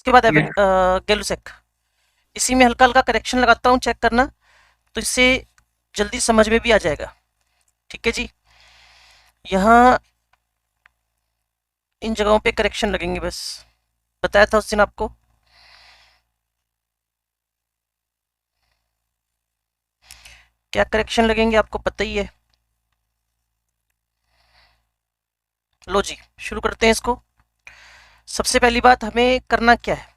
उसके बाद गैलुसेक। इसी में हल्का हल्का करेक्शन लगाता हूँ, चेक करना, तो इससे जल्दी समझ में भी आ जाएगा। ठीक है जी, यहाँ इन जगहों पे करेक्शन लगेंगे, बस बताया था उस दिन आपको। क्या करेक्शन लगेंगे आपको पता ही है। लो जी, शुरू करते हैं इसको। सबसे पहली बात हमें करना क्या है,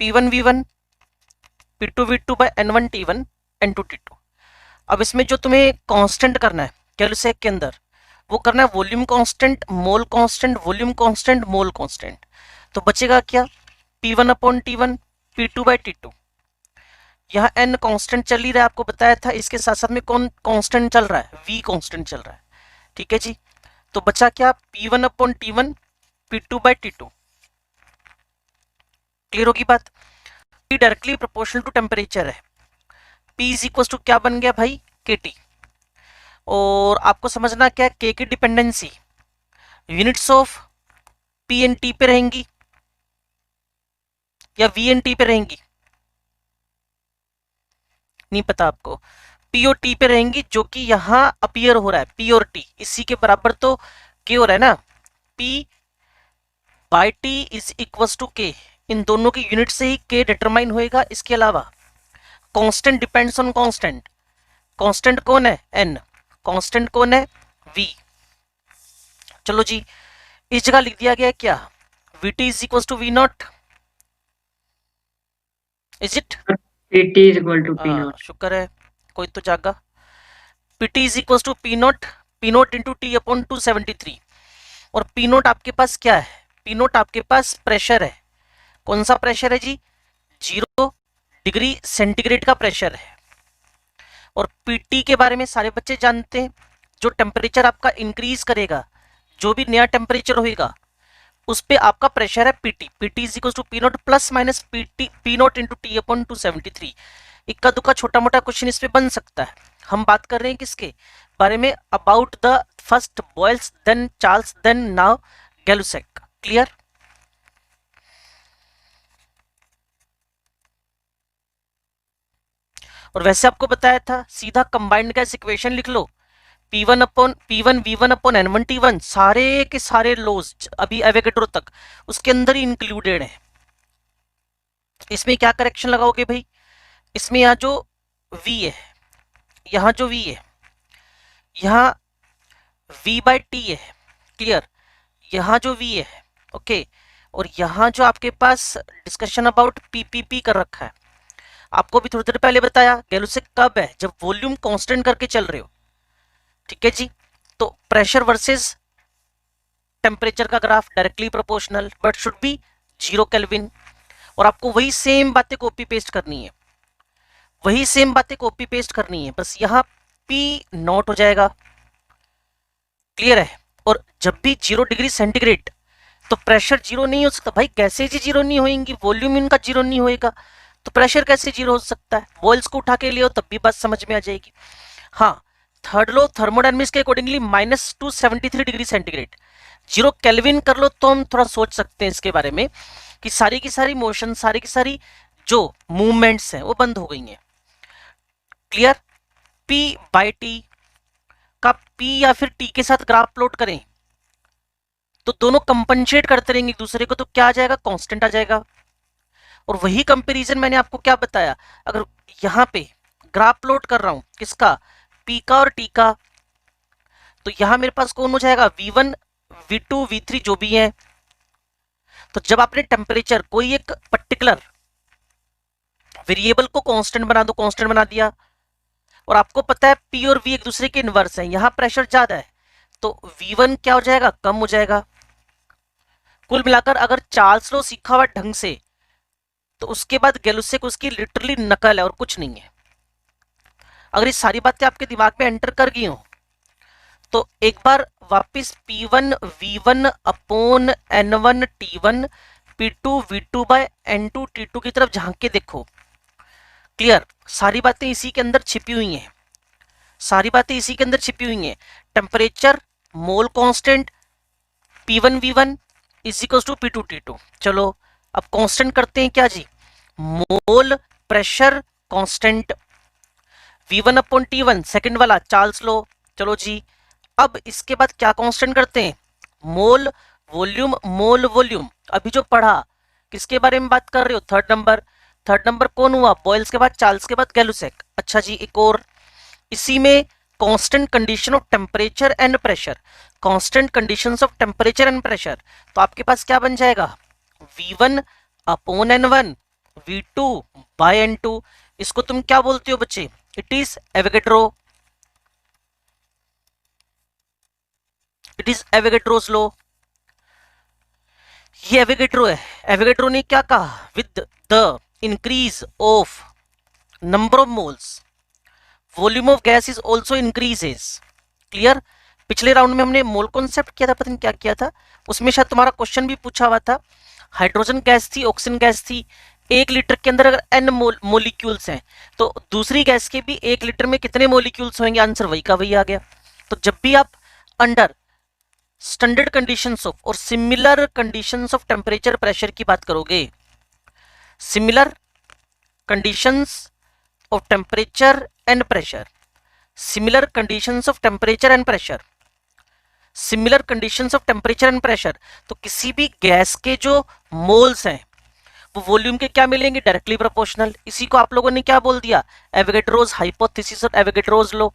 P1V1 P2V2 bye N1T1 N2T2। अब इसमें जो तुम्हें कांस्टेंट करना है कैलकुलेट के अंदर, वो करना है वॉल्यूम कांस्टेंट, मोल कांस्टेंट, वॉल्यूम कांस्टेंट, मोल कांस्टेंट। तो बचेगा क्या, P1/T1 P2/T2। यहाँ n कांस्टेंट चल ही रहा है, आपको बताया था। इसके साथ साथ में कौन कांस्टेंट चल रहा है, v कांस्टेंट चल रहा है। ठीक है जी, तो बचा क्या, P1/T1 P2/T2। क्लियर होगी बात। P directly proportional to temperature है। P इज इक्वल टू क्या बन गया भाई, KT। और आपको समझना क्या है, K की dependency units of P and T पे रहेंगी या V एंड T पे रहेंगी, नहीं पता आपको। P और T पे रहेंगी, जो कि यहाँ अपीयर हो रहा है P और T इसी के बराबर, तो K हो रहा है ना, P by T is equal to K। इन दोनों की यूनिट से ही K डिटरमाइन होएगा। इसके अलावा constant depends on constant. Constant कौन है, n। कांस्टेंट कौन है, v। चलो जी, इस जगह लिख दिया गया है क्या, vt is equal to v naught, is it. PT is equal to P naught. शुक्र है कोई तो जागा। pt is equal to P naught into T upon 273। और पी नोट आपके पास क्या है, पी नोट आपके पास प्रेशर है। कौन सा प्रेशर है जी, 0 डिग्री सेंटीग्रेड का प्रेशर है। और पीटी के बारे में सारे बच्चे जानते हैं, जो टेम्परेचर आपका इंक्रीज करेगा, जो भी नया टेम्परेचर होगा उस पे आपका प्रेशर है PT. PT is equal to P naught plus minus P naught into T upon 273। इक्का दुक्का छोटा मोटा क्वेश्चन इस पे बन सकता है। हम बात कर रहे हैं किसके बारे में, about the first Boyle's then Charles then now Gay-Lussac. Clear. और वैसे आपको बताया था, सीधा कंबाइंड गैस इक्वेशन लिख लो, P1/V1 सारे के सारे लॉज अभी एवोगैड्रो तक उसके अंदर ही इंक्लूडेड है। इसमें क्या करेक्शन लगाओगे भाई, इसमें यहाँ जो V है, यहाँ जो V है, यहाँ V/T है। क्लियर, यहाँ जो V है, ओके। और यहाँ जो आपके पास डिस्कशन अबाउट PPP कर रखा है, आपको भी थोड़ी देर पहले बताया, गैलुसेक कब है, जब वॉल्यूम कांस्टेंट करके चल रहे हो। ठीक है जी, तो प्रेशर वर्सेस टेम्परेचर का graph directly proportional, but should be 0 kelvin. और आपको वही सेम बातें कॉपी पेस्ट करनी है, वही सेम बातें कॉपी पेस्ट करनी है, बस यहाँ P नॉट हो जाएगा। क्लियर है। और जब भी 0 डिग्री सेंटीग्रेड, तो प्रेशर 0 नहीं हो सकता भाई, कैसे जी 0 नहीं होंगी, वॉल्यूम इनका 0 नहीं होएगा, तो प्रेशर कैसे 0 हो सकता है। वॉल्स को उठा के लियो तब भी बात समझ में आ जाएगी। हाँ, थर्ड लो थर्मोडायनेमिक्स के अकॉर्डिंगली -273 डिग्री सेंटीग्रेड, 0 केल्विन कर लो तो हम थोड़ा सोच सकते हैं इसके बारे में कि सारी की सारी मोशन, सारी की सारी जो मूवमेंट्स हैं वो बंद हो गई हैं। क्लियर। P/T का P या फिर T के साथ ग्राफ प्लॉट करें तो दोनों कंपनसेट करते रहेंगे एक दूसरे को, तो क्या आ जाएगा, कांस्टेंट आ जाएगा। और वही कंपैरिजन मैंने आपको क्या बताया, अगर यहाँ पे ग्राफ प्लॉट कर रहा हूं किसका, P का और T का, तो यहां मेरे पास कौन हो जाएगा, V1 V2 V3 जो भी है। तो जब आपने टेम्परेचर कोई एक पर्टिकुलर वेरिएबल को कांस्टेंट बना दो, कांस्टेंट बना दिया, और आपको पता है P और V एक दूसरे के इनवर्स है, यहां प्रेशर ज्यादा है, तो V1 क्या हो जाएगा, कम हो जाएगा। कुल मिलाकर अगर चार्ल्स लॉ सीखा हुआ ढंग से, तो उसके बाद गैलुसेक उसकी लिटरली नकल है और कुछ नहीं है। अगर ये सारी बातें आपके दिमाग में एंटर कर गई हो, तो एक बार वापस P1/V1 upon N1T1 P2/V2 bye N2T2 की तरफ झांक के देखो। क्लियर, सारी बातें इसी के अंदर छिपी हुई हैं। सारी बातें इसी के अंदर छिपी हुई हैं। Temperature, mole constant, P1 V1 is equal to P2 T2। चलो अब कांस्टेंट करते हैं क्या जी, mole pressure constant V1 upon T1 second वाला चार्ल्स लो। चलो जी, अब इसके बाद क्या कांस्टेंट करते हैं, मोल वॉल्यूम, मोल वॉल्यूम अभी जो पढ़ा किसके बारे में बात कर रहे हो, थर्ड नंबर कौन हुआ, बॉयल्स के बाद चार्ल्स के बाद गैलुसेक। अच्छा जी, एक और इसी में constant condition of temperature and pressure, constant conditions of temperature and pressure, तो आपके पास क्या बन जाएगा, V1 upon N1 V2 bye N2। इसको तुम क्या बोलते हो बच्चे, it is Avogadro, it is Avogadro's law. ये एवोगैड्रो है, एवोगैड्रो ने क्या कहा, with the increase of number of moles volume of gas is also increases. Clear. पिछले राउंड में हमने मोल कॉन्सेप्ट किया था, पता नहीं क्या किया था, उसमें शायद तुम्हारा क्वेश्चन भी पूछा हुआ था। हाइड्रोजन गैस थी, ऑक्सीजन गैस थी, 1 लीटर के अंदर अगर n मोलिक्यूल्स हैं तो दूसरी गैस के भी 1 लीटर में कितने मोलिक्यूल्स होंगे, आंसर वही का वही आ गया। तो जब भी आप अंडर स्टैंडर्ड कंडीशंस ऑफ और similar conditions of temperature pressure की बात करोगे, similar conditions of temperature and pressure, similar conditions of temperature and pressure, similar conditions of temperature and pressure, तो किसी भी गैस के जो मोल्स हैं वो वॉल्यूम के क्या मिलेंगे, डायरेक्टली प्रोपोर्शनल। इसी को आप लोगों ने क्या बोल दिया, एवोगैड्रोस हाइपोथेसिस और एवोगैड्रोस लॉ।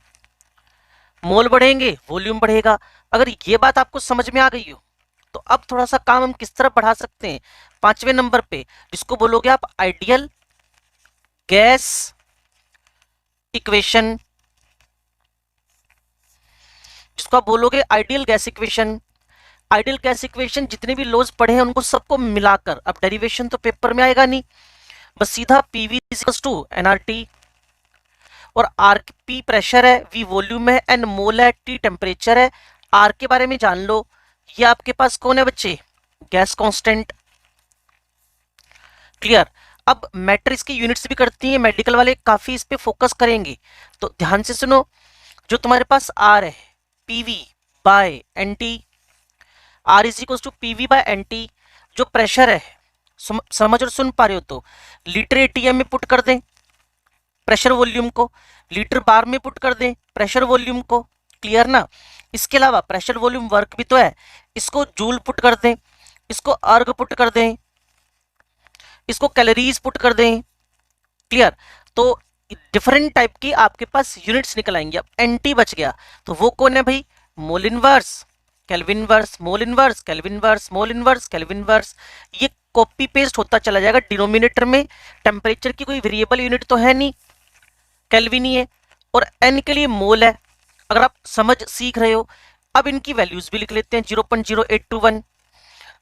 मोल बढ़ेंगे वॉल्यूम बढ़ेगा। अगर ये बात आपको समझ में आ गई हो तो अब थोड़ा सा काम हम किस तरह बढ़ा सकते हैं, 5वें नंबर पे, जिसको बोलोगे आप आइडियल गैस इक्वेशन, जिसको आप बोलोगे ideal gas equation. Ideal gas equation जितने भी लॉज पढ़े हैं उनको सबको मिलाकर, अब डेरिवेशन तो पेपर में आएगा नहीं, बस सीधा PV टू nRT, और आर पी प्रेशर है, V वॉल्यूम है, N मोल है, T टेम्परेचर है, R के बारे में जान लो। ये आपके पास कौन है बच्चे, गैस कांस्टेंट। क्लियर। अब मैट्रिक्स की यूनिट्स भी करती हैं मेडिकल वाले, काफी इस पे फोकस करेंगे, तो ध्यान से सुनो। जो तुम्हारे पास R है, PV by NT, R is equal to PV by NT। जो प्रेशर है, समझ और सुन पा रहे हो तो लीटर ATM में पुट कर दें प्रेशर वॉल्यूम को, लीटर बार में पुट कर दें प्रेशर वॉल्यूम को। क्लियर ना। इसके अलावा प्रेशर वॉल्यूम वर्क भी तो है, इसको जूल पुट कर दें, इसको अर्ग पुट कर दें, इसको कैलोरीज पुट कर दें। क्लियर। तो डिफरेंट टाइप की आपके पास यूनिट्स निकल आएंगे। अब NT बच गया तो वो कौन है भाई, mole inverse, kelvin inverse, mole inverse, kelvin inverse, mole inverse, kelvin inverse. ये कॉपी पेस्ट होता चला जाएगा डिनोमिनेटर में। टेम्परेचर की कोई वेरिएबल यूनिट तो है नहीं, केल्विन ही है, और N के लिए मोल है। अगर आप समझ सीख रहे हो, अब इनकी वैल्यूज भी लिख लेते हैं, 0.0821,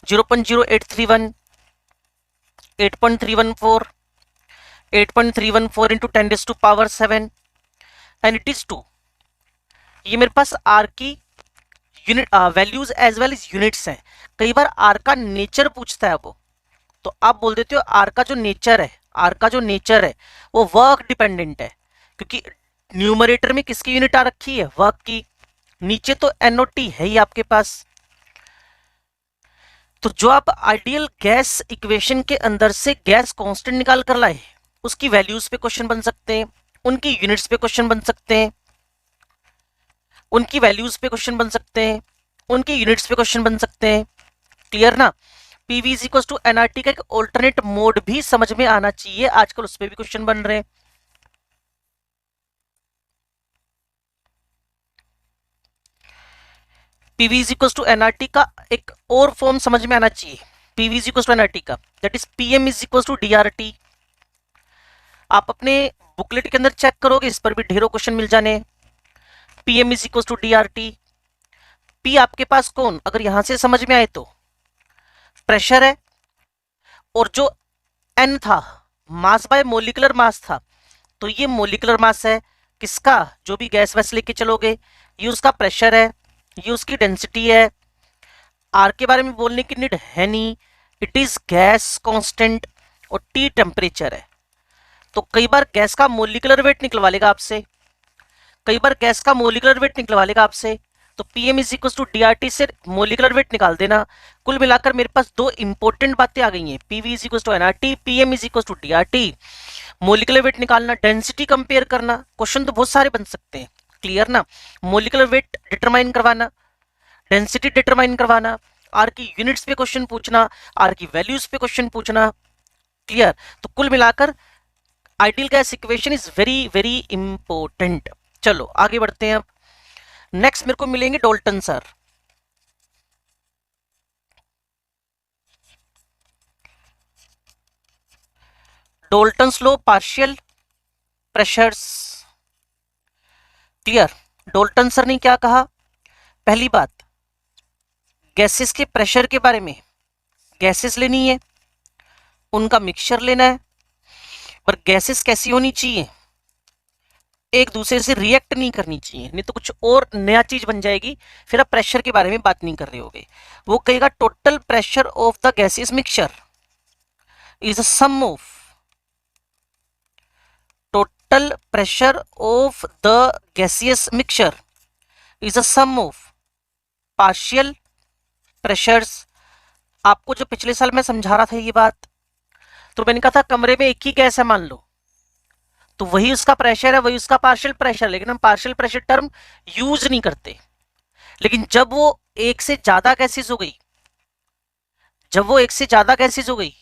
0.0831, 8.314, 8.314 इंटू 10⁻⁷ एंड इट इज 2। ये मेरे पास R की unit values as well as units हैं। कई बार R का नेचर पूछता है वो, तो आप बोल देते हो R का जो नेचर है, R का जो नेचर है वो वर्क डिपेंडेंट है, क्योंकि न्यूमरेटर में किसकी यूनिट आ रखी है, वर्क की। नीचे तो NOT है ही आपके पास। तो जो आप आइडियल गैस इक्वेशन के अंदर से गैस कांस्टेंट निकाल कर लाए, उसकी वैल्यूज पे क्वेश्चन बन सकते हैं, उनकी यूनिट्स पे क्वेश्चन बन सकते हैं, उनकी वैल्यूज पे क्वेश्चन बन सकते हैं, उनकी यूनिट्स पे क्वेश्चन बन सकते हैं। क्लियर ना। PV is equal to NRT का एक ऑल्टरनेट मोड भी समझ में आना चाहिए, आजकल उस पर भी क्वेश्चन बन रहे हैं। PV is equal to NRT का एक और फॉर्म समझ में आना चाहिए, PV is equal to NRT का, that is PM is equal to DRT। आप अपने बुकलेट के अंदर चेक करोगे, इस पर भी ढेरों क्वेश्चन मिल जाने। PM is equal to DRT। P आपके पास कौन, अगर यहां से समझ में आए तो प्रेशर है, और जो N था मास बाय मोलिकुलर मास था, तो ये मोलिकुलर मास है किसका, जो भी गैस वैस लेके चलोगे, ये उसका प्रेशर है, ये उसकी डेंसिटी है। R के बारे में बोलने की नीड है नहीं, इट इज गैस कांस्टेंट, और T टेम्परेचर है। तो कई बार गैस का मोलिकुलर वेट निकलवा लेगा आपसे, कई बार गैस का मोलिकुलर वेट निकलवा लेगा आपसे, तो PM is equal to DRT से मोलिकुलर वेट निकाल देना। कुल मिलाकर मेरे पास दो इंपॉर्टेंट बातें आ गई हैं, PV is equal to NRT, PM is equal to DRT. Molecular weight निकालना, डेंसिटी कंपेयर करना, क्वेश्चन तो बहुत सारे बन सकते हैं, क्लियर ना। मोलिकुलर वेट डिटरमाइन करवाना, डेंसिटी डिटरमाइन करवाना, आर की यूनिट्स पे क्वेश्चन पूछना, आर की वैल्यूज पे क्वेश्चन पूछना, क्लियर। तो कुल मिलाकर ideal gas equation is very very important. चलो आगे बढ़ते हैं। अब नेक्स्ट मेरे को मिलेंगे Dalton sir. Dalton's law partial pressures, clear. Dalton sir ने क्या कहा, पहली बात गैसेस के प्रेशर के बारे में, गैसेस लेनी है, उनका मिक्सचर लेना है, पर गैसेस कैसी होनी चाहिए, एक दूसरे से रिएक्ट नहीं करनी चाहिए, नहीं तो कुछ और नया चीज बन जाएगी, फिर आप प्रेशर के बारे में बात नहीं कर रहे होगे। वो कहेगा total pressure of the gases mixture is a sum of total pressure of the gaseous mixture is a sum of partial pressures। आपको जो पिछले साल मैं समझा रहा था ये बात, तो मैंने कहा था कमरे में एक ही गैस है मान लो, तो वही उसका प्रेशर है, वही उसका पार्शियल प्रेशर, लेकिन हम पार्शियल प्रेशर टर्म यूज नहीं करते। लेकिन जब वो एक से ज्यादा गैसेज हो गई, जब वो एक से ज्यादा गैसेज हो गई,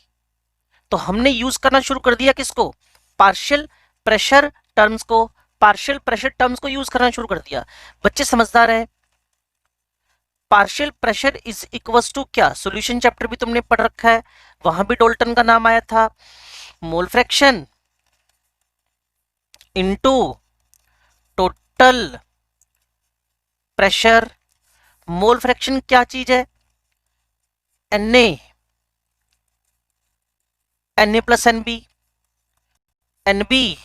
तो हमने यूज करना शुरू कर दिया किसको, पार्शियल प्रेशर टर्म्स को, पार्शियल प्रेशर टर्म्स को यूज करना शुरू कर दिया। बच्चे समझदार हैं। Partial pressure is equals to क्या, सॉल्यूशन चैप्टर भी तुमने पढ़ रखा है, वहां भी डॉल्टन का नाम आया था, mole fraction into total pressure. Mole fraction क्या चीज है, Na, Na plus NB, NB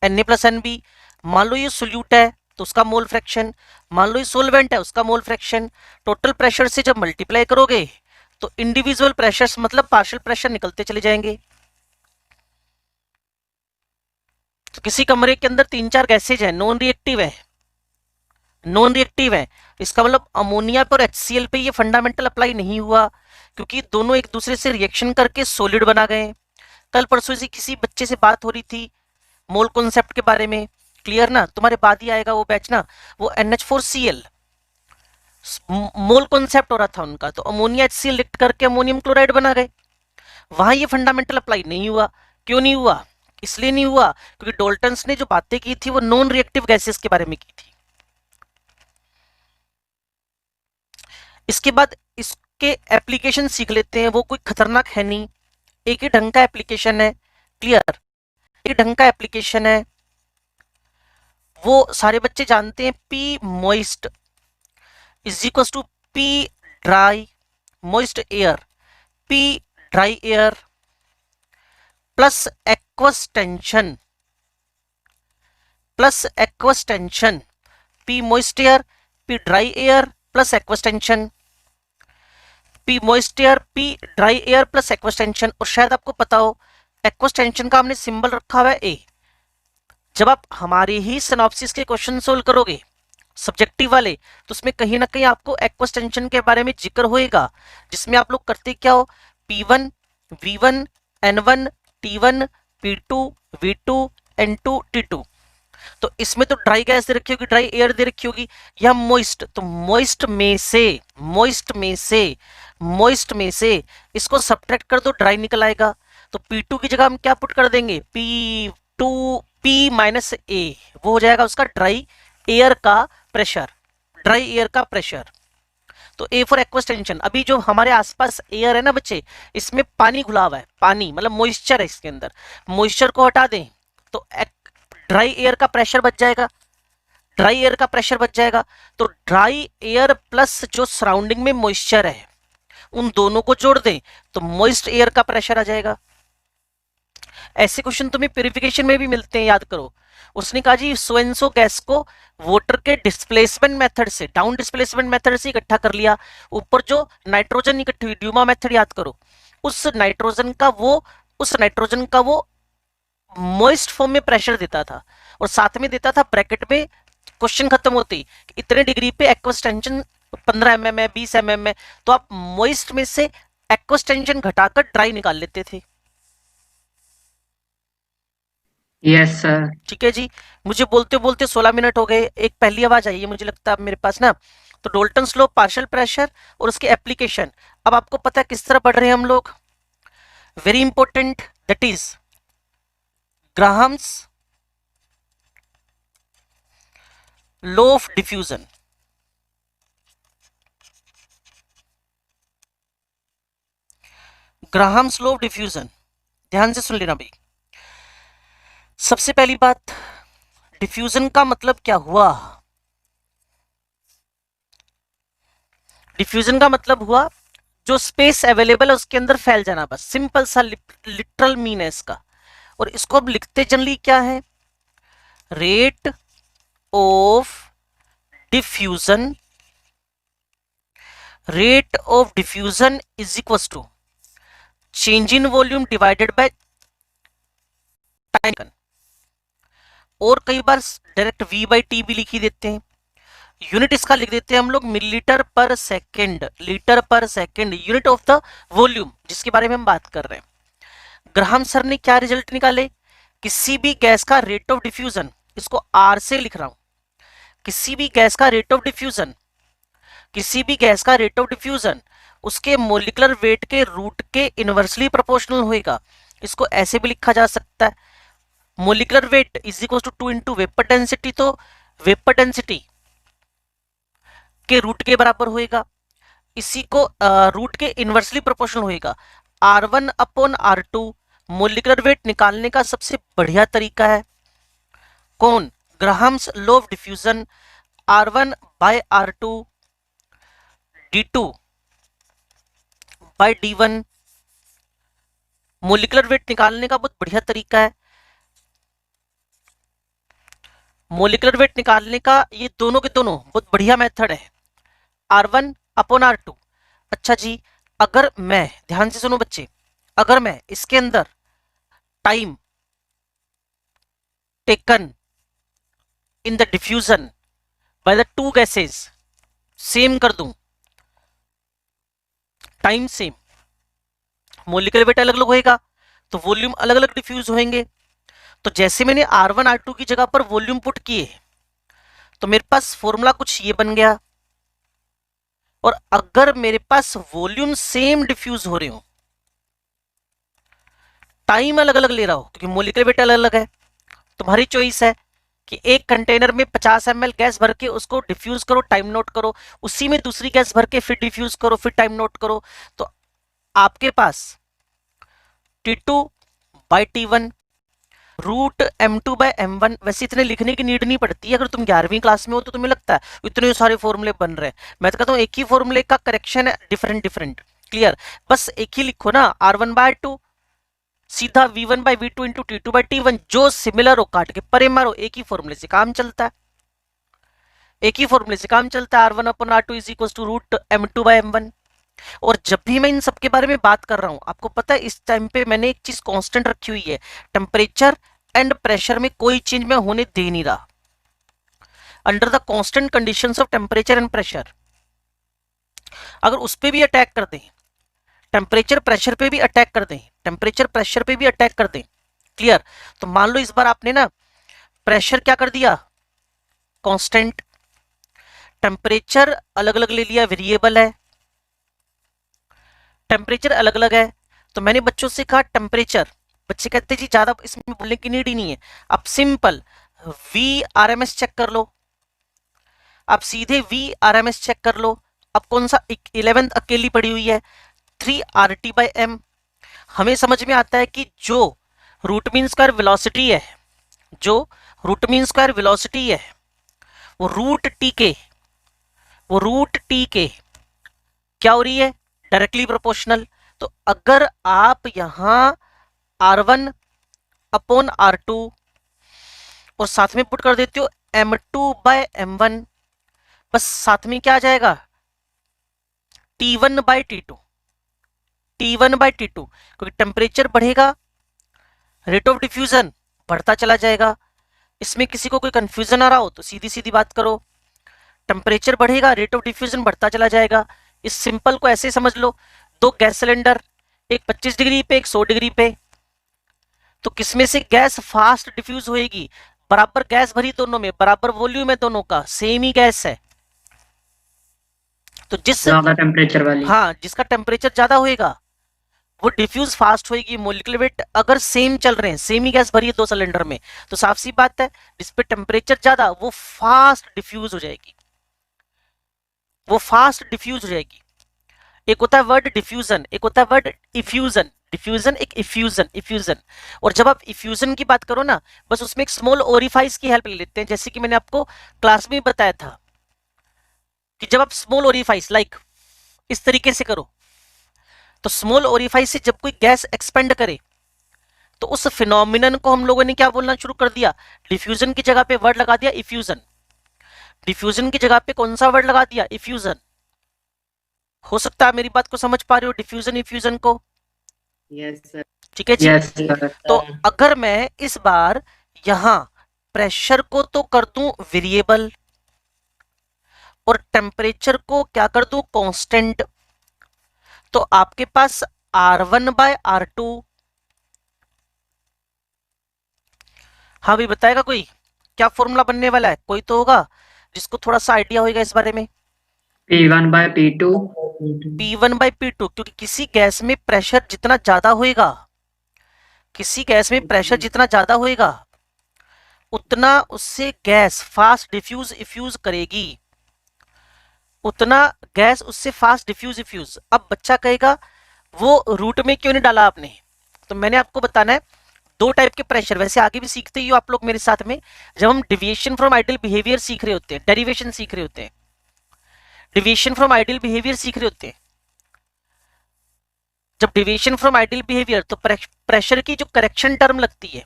Na plus NB. मान लो ये सोल्यूट है तो उसका मोल फ्रैक्शन, मान लो ये सोलवेंट है उसका मोल फ्रैक्शन। टोटल प्रेशर से जब मल्टीप्लाई करोगे तो इंडिविजुअल प्रेशर्स मतलब पार्शियल प्रेशर निकलते चले जाएंगे। तो किसी कमरे के अंदर 3-4 गैसेज है, नॉन रिएक्टिव है, नॉन रिएक्टिव है, इसका मतलब अमोनिया पर HCl पे ये फंडामेंटल अप्लाई नहीं हुआ, क्योंकि दोनों एक दूसरे से रिएक्शन करके सॉलिड बना गए। कल परसों से किसी बच्चे से बात हो रही थी मोल कॉन्सेप्ट के बारे में, क्लियर ना, तुम्हारे बाद ही आएगा वो बैच ना, वो NH4Cl मोल कॉन्सेप्ट हो रहा था उनका, तो अमोनिया HCl लिख करके अमोनियम क्लोराइड बना गए। वहां ये फंडामेंटल अप्लाई नहीं हुआ। क्यों नहीं हुआ, इसलिए नहीं हुआ क्योंकि डॉल्टन्स ने जो बातें की थी वो नॉन रिएक्टिव गैसेस के बारे में की थी। इसके बाद इसके एप्लीकेशन सीख लेते हैं, वो कोई खतरनाक है नहीं, एक ही ढंग का एप्लीकेशन है, क्लियर, एक ढंग का एप्लीकेशन है, वो सारे बच्चे जानते हैं। P moist is equal to P dry moist air, P dry air plus aqueous tension, plus aqueous tension, P moist air P dry air plus aqueous tension, P moist air P dry air plus aqueous tension. और शायद आपको पता हो aqueous tension का हमने symbol रखा हुआ है ए। जब आप हमारे ही सिनॉप्सिस के क्वेश्चन सोल्व करोगे सब्जेक्टिव वाले, तो उसमें कहीं ना कहीं आपको एक्वस टेंशन के बारे में जिक्र होएगा, जिसमें आप लोग करते क्या हो, P1 V1 N1 T1 P2 V2 N2 T2। तो इसमें तो ड्राई गैस दे रखी होगी, ड्राई एयर दे रखी होगी, या मॉइस्ट, तो मॉइस्ट में से मॉइस्ट में से मॉइस्ट में से इसको सब्ट्रैक्ट कर दो, ड्राई निकल आएगा। तो P2 की जगह हम क्या पुट कर देंगे, P2 P माइनस A, वो हो जाएगा उसका ड्राई एयर का प्रेशर, ड्राई एयर का प्रेशर। तो A फॉर एक्वस टेंशन। अभी जो हमारे आसपास एयर है ना बच्चे, इसमें पानी घुला हुआ है, पानी मतलब मॉइस्चर है इसके अंदर, मॉइस्चर को हटा दें तो ड्राई एयर का प्रेशर बच जाएगा, ड्राई एयर का प्रेशर बच जाएगा। तो ड्राई एयर प्लस जो सराउंडिंग में मॉइस्चर है उन दोनों को जोड़ दें तो मॉइस्ट एयर का प्रेशर आ जाएगा। ऐसे क्वेश्चन तुम्हें प्यूरिफिकेशन में भी मिलते हैं, याद करो। उसने कहा जी सो एंड सो गैस को वाटर के डिस्प्लेसमेंट मेथड से, डाउन डिस्प्लेसमेंट मेथड से इकट्ठा कर लिया, ऊपर जो नाइट्रोजन इकट्ठी हुई, ड्यूमा मेथड याद करो, उस नाइट्रोजन का वो मॉइस्ट फॉर्म में प्रेशर देता था, और साथ में देता था ब्रैकेट में क्वेश्चन खत्म होते ही इतने डिग्री पे एक्वस टेंशन 15 mm है, 20 mm है, तो आप मॉइस्ट में से एक्वस टेंशन घटाकर ड्राई निकाल लेते थे। Yes sir. ठीक है जी। मुझे बोलते बोलते 16 मिनट हो गए। एक पहली आवाज आई है मुझे लगता है अब मेरे पास ना। तो डोल्टन लॉ, पार्शियल प्रेशर और उसके एप्लीकेशन। अब आपको पता है किस तरह पढ़ रहे हैं हम लोग। Very important, that is Graham's law of diffusion. Graham's law of diffusion, ध्यान से सुन लेना भाई। सबसे पहली बात, डिफ्यूजन का मतलब क्या हुआ। डिफ्यूजन का मतलब हुआ जो स्पेस अवेलेबल है उसके अंदर फैल जाना, बस सिंपल सा लिटरल मीन है इसका। और इसको अब लिखते जनरली क्या है, rate of diffusion. Rate of diffusion is equal to change in volume divided by time. और कई बार डायरेक्ट v बाई टी भी लिखी देते हैं। यूनिट इसका लिख देते हैं हम लोग मिलीलीटर पर सेकेंड, लीटर पर second, unit of the volume जिसके बारे में हम बात कर रहे हैं। ग्राहम सर ने क्या रिजल्ट निकाले, किसी भी गैस का रेट ऑफ डिफ्यूजन, इसको आर से लिख रहा हूं, किसी भी गैस का रेट ऑफ डिफ्यूजन, किसी भी गैस का रेट ऑफ डिफ्यूजन उसके मोलिकुलर वेट के रूट के इनवर्सली प्रोपोर्शनल होएगा। इसको ऐसे भी लिखा जा सकता है, molecular weight is equal to 2 into vapour density, तो वेपर डेंसिटी के रूट के बराबर होएगा। इसी को रूट के इनवर्सली प्रोपोर्शनल होएगा। R1 upon R2 molecular weight निकालने का सबसे बढ़िया तरीका है कौन, Graham's law of diffusion. R1 by R2 D2 by D1 molecular weight निकालने का बहुत बढ़िया तरीका है। मोलिकुलर वेट निकालने का ये दोनों के दोनों बहुत बढ़िया मेथड है, R1 अपॉन R2। अच्छा जी, अगर मैं, ध्यान से सुनो बच्चे, अगर मैं इसके अंदर time taken in the diffusion by the two gases same कर दूं, टाइम सेम, मोलिकुलर वेट अलग अलग होएगा तो वॉल्यूम अलग अलग डिफ्यूज होंगे। तो जैसे मैंने R1 R2 की जगह पर वॉल्यूम पुट किए तो मेरे पास फॉर्मूला कुछ ये बन गया। और अगर मेरे पास वॉल्यूम सेम डिफ्यूज हो रहे हो, टाइम अलग अलग ले रहा हो क्योंकि मोलिकुलर वेट अलग अलग है, तुम्हारी चॉइस है कि एक कंटेनर में 50 ml गैस भर के उसको डिफ्यूज करो, टाइम नोट करो, उसी में दूसरी गैस भर के फिर डिफ्यूज करो, फिर टाइम नोट करो। तो आपके पास T2 by T1 root M2 by M1। वैसे इतने लिखने की नीड नहीं पड़ती है, अगर तुम 11वीं क्लास में हो तो तुम्हें लगता है इतने सारे फॉर्मूले बन रहे हैं। मैं तो कहता हूँ एक ही फॉर्मूले का करेक्शन है, डिफरेंट डिफरेंट, क्लियर। बस एक ही लिखो ना, R1 बाय R2 सीधा V1 bye V2 into T2 bye T1, जो सिमिलर हो काट के परे मारो, एक ही फॉर्मूले से काम चलता है, एक ही फॉर्मूले से काम चलता है। R1 upon R2 is equal to root M2 by M1। और जब भी मैं इन सब के बारे में बात कर रहा हूं, आपको पता है इस टाइम पे मैंने एक चीज कांस्टेंट रखी हुई है, टेम्परेचर एंड प्रेशर में कोई चेंज मैं होने दे नहीं रहा। Under the constant conditions of temperature and pressure, अगर उस पर भी अटैक कर दें, टेम्परेचर प्रेशर पे भी अटैक कर दें, टेम्परेचर प्रेशर पे भी अटैक कर दें, क्लियर। तो मान लो इस बार आपने ना प्रेशर क्या कर दिया, कांस्टेंट, टेम्परेचर अलग अलग ले लिया, वेरिएबल है, टेम्परेचर अलग अलग है। तो मैंने बच्चों से कहा टेम्परेचर, बच्चे कहते जी ज्यादा इसमें बोलने की नीड ही नहीं है, अब सिंपल VRMS चेक कर लो, आप सीधे VRMS चेक कर लो। अब कौन सा 11th अकेली पड़ी हुई है, 3RT बाई M। हमें समझ में आता है कि जो रूट मीन स्क्वायर वेलोसिटी है, जो रूट मीन स्क्वायर वेलोसिटी है वो रूट टी के क्या हो रही है, डायरेक्टली प्रोपोर्शनल। तो अगर आप यहां R1 अपॉन R2 और साथ में पुट कर देते हो M2 बाय M1, बस साथ में क्या आ जाएगा, T1 bye T2, T1 bye T2, क्योंकि टेम्परेचर बढ़ेगा रेट ऑफ डिफ्यूजन बढ़ता चला जाएगा। इसमें किसी को कोई कंफ्यूजन आ रहा हो तो सीधी सीधी बात करो। टेम्परेचर बढ़ेगा, रेट ऑफ डिफ्यूजन बढ़ता चला जाएगा। इस सिंपल को ऐसे समझ लो, दो गैस सिलेंडर, एक 25 डिग्री पे, एक 100 डिग्री पे, तो किसमें से गैस फास्ट डिफ्यूज होएगी? बराबर गैस भरी दोनों में, बराबर वॉल्यूम है दोनों का, सेम ही गैस है, तो ज्यादा टेम्परेचर वाली। हाँ, जिसका टेम्परेचर ज्यादा होएगा वो डिफ्यूज फास्ट होएगी। मोलिकुलर वेट अगर सेम चल रहे हैं, सेम ही गैस भरी है दो सिलेंडर में, तो साफ सी बात है जिस पे टेम्परेचर ज्यादा वो फास्ट डिफ्यूज हो जाएगी, वो फास्ट डिफ्यूज हो जाएगी। एक होता है वर्ड डिफ्यूजन, एक होता है वर्ड इफ्यूजन। डिफ्यूजन एक इफ्यूजन, इफ्यूजन। और जब आप इफ्यूजन की बात करो ना, बस उसमें एक स्मॉल ओरिफाइस की हेल्प ले लेते हैं, जैसे कि मैंने आपको क्लास में बताया था कि जब आप स्मॉल ओरिफाइस लाइक इस तरीके से करो, तो स्मॉल ओरिफाइस से जब कोई गैस एक्सपेंड करे तो उस फिनोमिनन को हम लोगों ने क्या बोलना शुरू कर दिया? डिफ्यूजन की जगह पे वर्ड लगा दिया इफ्यूजन। डिफ्यूजन की जगह पे कौन सा वर्ड लगा दिया? इफ्यूजन। हो सकता है मेरी बात को समझ पा रहे हो डिफ्यूजन इफ्यूजन को? Yes sir. ठीक है जी। Yes sir. तो अगर मैं इस बार यहां प्रेशर को तो कर दूं वेरिएबल और टेम्परेचर को क्या कर दूं? कांस्टेंट, तो आपके पास R1/R2। हाँ भी बताएगा कोई क्या फॉर्मूला बनने वाला है? कोई तो होगा जिसको थोड़ा सा आइडिया होगा इस बारे में। P1/P2। P1/P2, क्योंकि किसी गैस में प्रेशर जितना ज्यादा होएगा, किसी गैस में प्रेशर जितना ज्यादा होएगा उतना उससे गैस फास्ट डिफ्यूज इफ्यूज करेगी, उतना गैस उससे फास्ट डिफ्यूज इफ्यूज। अब बच्चा कहेगा वो रूट में क्यों नहीं डाला आपने? तो मैंने आपको बताना है दो टाइप के प्रेशर, वैसे आगे भी सीखते ही हो आप लोग मेरे साथ में, जब हम डिविएशन फ्रॉम आइडियल बिहेवियर सीख रहे होते हैं, डेरिवेशन सीख रहे होते हैं, डिविएशन फ्रॉम आइडियल बिहेवियर सीख रहे होते हैं, जब डिविएशन फ्रॉम आइडियल बिहेवियर, तो प्रेशर की जो करेक्शन टर्म लगती है,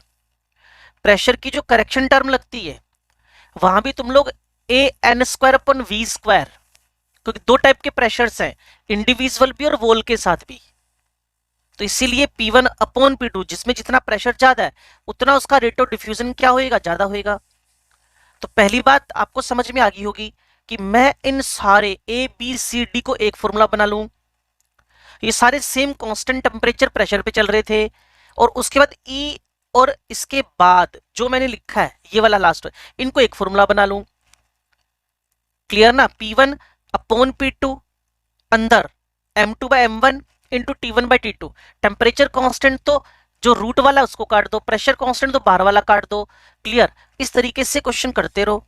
प्रेशर की जो करेक्शन टर्म लगती है, वहां भी तुम लोग AN² / V², क्योंकि दो टाइप के प्रेशर्स हैं, इंडिविजुअल भी और वोल के साथ भी, तो इसीलिए P1/P2, जिसमें जितना प्रेशर ज्यादा है उतना उसका रेट ऑफ डिफ्यूजन क्या होएगा? ज्यादा होएगा। तो पहली बात आपको समझ में आ गई होगी कि मैं इन सारे ABCD को एक फॉर्मूला बना लूं, ये सारे सेम कांस्टेंट टेम्परेचर प्रेशर पे चल रहे थे, और उसके बाद E और इसके बाद जो मैंने लिखा है ये वाला लास्ट, इनको एक फॉर्मूला बना लूं। क्लियर ना? P1/P2 अंदर M2/M1 into T1/T2। Temperature constant तो जो रूट वाला उसको काट दो, प्रेशर कांस्टेंट तो बाहर वाला काट दो। क्लियर? इस तरीके से क्वेश्चन करते रहो।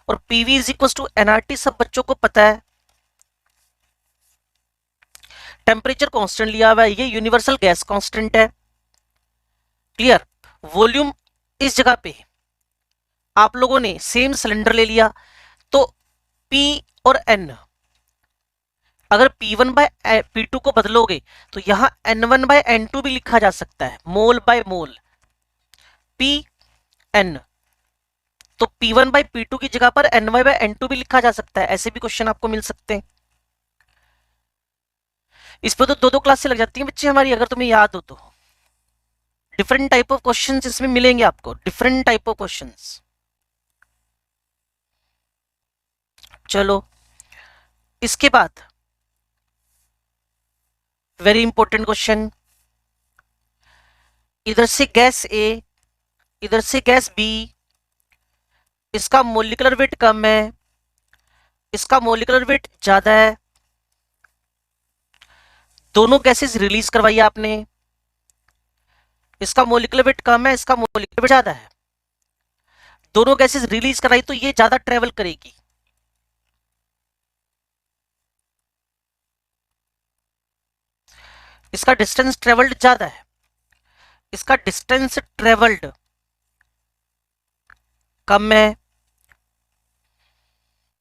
और PV is equal to NRT सब बच्चों को पता है। टेम्परेचर कांस्टेंट लिया हुआ है, ये यूनिवर्सल गैस कांस्टेंट है। क्लियर? वॉल्यूम इस जगह पे आप लोगों ने सेम सिलेंडर ले लिया, तो P और N, अगर P1/P2 को बदलोगे तो यहां N1/N2 भी लिखा जा सकता है, मोल बाय मोल Pn, तो P1/P2 की जगह पर Ny/N2 भी लिखा जा सकता है। ऐसे भी क्वेश्चन आपको मिल सकते हैं। इस पर तो दो दो क्लास से लग जाती हैं बच्चे हमारी, अगर तुम्हें याद हो तो। डिफरेंट टाइप ऑफ क्वेश्चंस इसमें मिलेंगे आपको, डिफरेंट टाइप ऑफ क्वेश्चंस। चलो इसके बाद वेरी इंपॉर्टेंट क्वेश्चन, इधर से गैस A, इधर से गैस B, इसका मोलिकुलर वेट कम है, इसका मोलिकुलर वेट ज्यादा है, दोनों गैसेस रिलीज करवाई आपने, इसका मोलिकुलर वेट कम है, इसका मोलिकुलर वेट ज्यादा है, दोनों गैसेस रिलीज कराई तो ये ज्यादा ट्रेवल करेगी। इसका डिस्टेंस ट्रेवल्ड ज्यादा है, इसका डिस्टेंस ट्रेवल्ड कम है,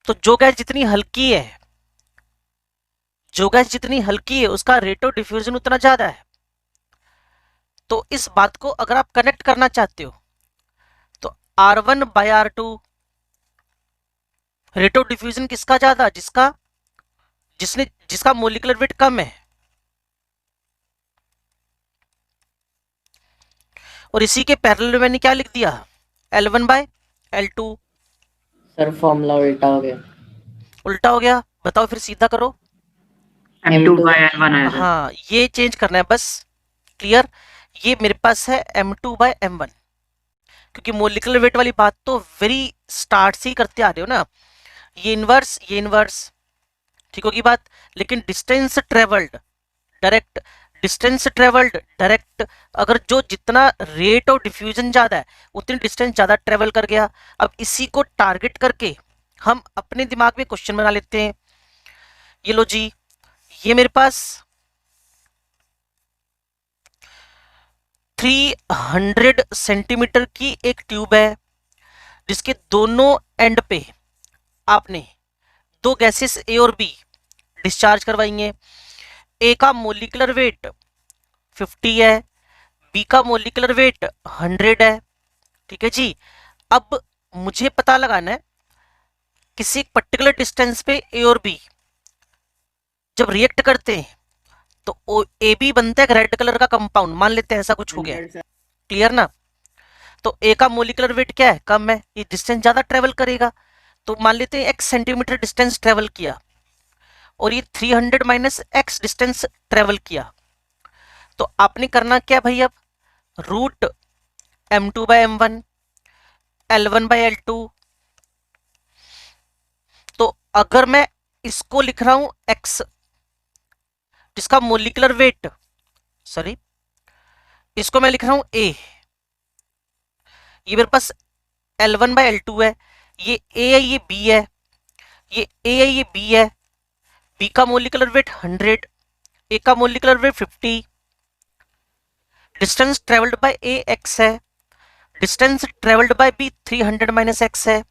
तो जो गैस जितनी हल्की है, जो गैस जितनी हल्की है उसका रेट ऑफ डिफ्यूजन उतना ज्यादा है। तो इस बात को अगर आप कनेक्ट करना चाहते हो तो R1/R2, रेट ऑफ डिफ्यूजन किसका ज्यादा? जिसका मोलिकुलर वेट कम है। और इसी के पैरेलल में मैंने क्या लिख दिया? L1/L2। सर फॉर्मूला उल्टा हो गया। उल्टा हो गया, बताओ फिर सीधा करो। M2 by L1 आया सर। हाँ, ये चेंज करना है बस। क्लियर, ये मेरे पास है M2/M1, क्योंकि मोलिकुलर वेट वाली बात तो वेरी स्टार्ट से ही करते आ रहे हो ना। ये इनवर्स ठीक होगी बात, लेकिन distance travelled direct, distance travelled direct, अगर जो जितना रेट ऑफ डिफ्यूजन ज्यादा है उतनी डिस्टेंस ज्यादा ट्रेवल कर गया। अब इसी को टारगेट करके हम अपने दिमाग में क्वेश्चन बना लेते हैं। ये लो जी, ये मेरे पास 300 सेंटीमीटर की एक ट्यूब है, जिसके दोनों एंड पे आपने दो गैसेस ए और बी डिस्चार्ज करवाएंगे। ए का मोलिकुलर वेट 50 है, बी का मोलिकुलर वेट 100 है। ठीक है जी। अब मुझे पता लगाना है किसी एक पर्टिकुलर डिस्टेंस पे ए और बी जब रिएक्ट करते हैं तो ए बी बनता है रेड कलर का कंपाउंड, मान लेते हैं ऐसा कुछ हो गया। क्लियर ना। तो ए का मोलिकुलर वेट क्या है, कम है, ये डिस्टेंस ज्यादा ट्रेवल करेगा, तो मान लेते हैं x सेंटीमीटर डिस्टेंस ट्रेवल किया और ये 300 माइनस x डिस्टेंस ट्रेवल किया। तो आपने करना क्या भाई, अब रूट M2/M1 L1/L2। तो अगर मैं इसको लिख रहा हूं x, जिसका मोलिकुलर वेट, सॉरी, इसको मैं लिख रहा हूं a, ये मेरे पास L1/L2 है, ये a है, ये b है, ये a है, ये b है, b का मोलिकुलर वेट 100, a का molecular wait 50, distance travelled by a x है, distance travelled by b 300 minus x है।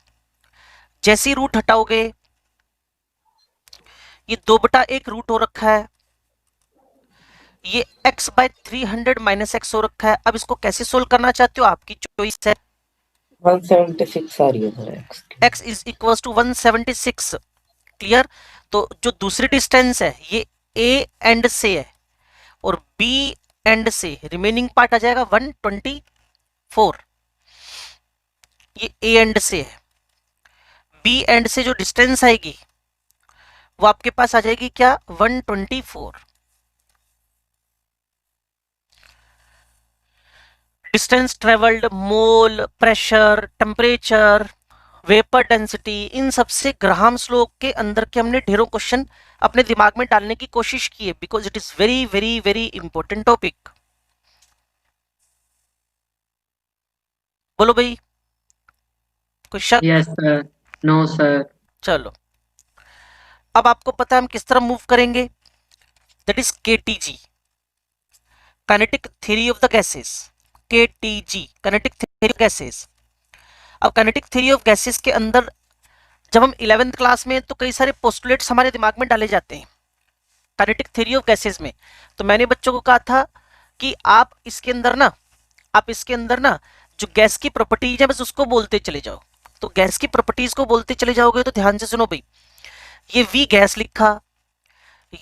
जैसे ही रूट हटाओगे, ये 2/1 रूट हो रखा है, ये x/300 माइनस x हो रखा है। अब इसको कैसे सोल्व करना चाहते हो, आपकी चॉइस है। 176 आ रही है sir x is equal to 176। Clear. तो जो दूसरी डिस्टेंस है ये a एंड से है और b एंड से, रिमेनिंग पार्ट आ जाएगा 124। ये a एंड से है, b एंड से जो डिस्टेंस आएगी वो आपके पास आ जाएगी क्या, 124। डिस्टेंस ट्रेवल्ड, मोल, प्रेशर, टेम्परेचर, वेपर डेंसिटी, इन सबसे ग्राहम स्लो के अंदर के हमने ढेरों क्वेश्चन अपने दिमाग में डालने की कोशिश की है, because it is very very very important topic. बोलो भाई, कोई शक? Yes sir. No sir. चलो, अब आपको पता है हम किस तरह मूव करेंगे, that is KTG, kinetic theory of the gases. KTG, kinetic theory of gases. अब काइनेटिक थ्योरी ऑफ गैसेस के अंदर जब हम 11th क्लास में, तो कई सारे पोस्टुलेट्स हमारे दिमाग में डाले जाते हैं काइनेटिक थ्योरी ऑफ गैसेस में। तो मैंने बच्चों को कहा था कि आप इसके अंदर ना जो गैस की प्रॉपर्टीज है बस उसको बोलते चले जाओ। तो गैस की प्रॉपर्टीज को बोलते चले जाओगे तो ध्यान से सुनो भाई, ये V गैस लिखा,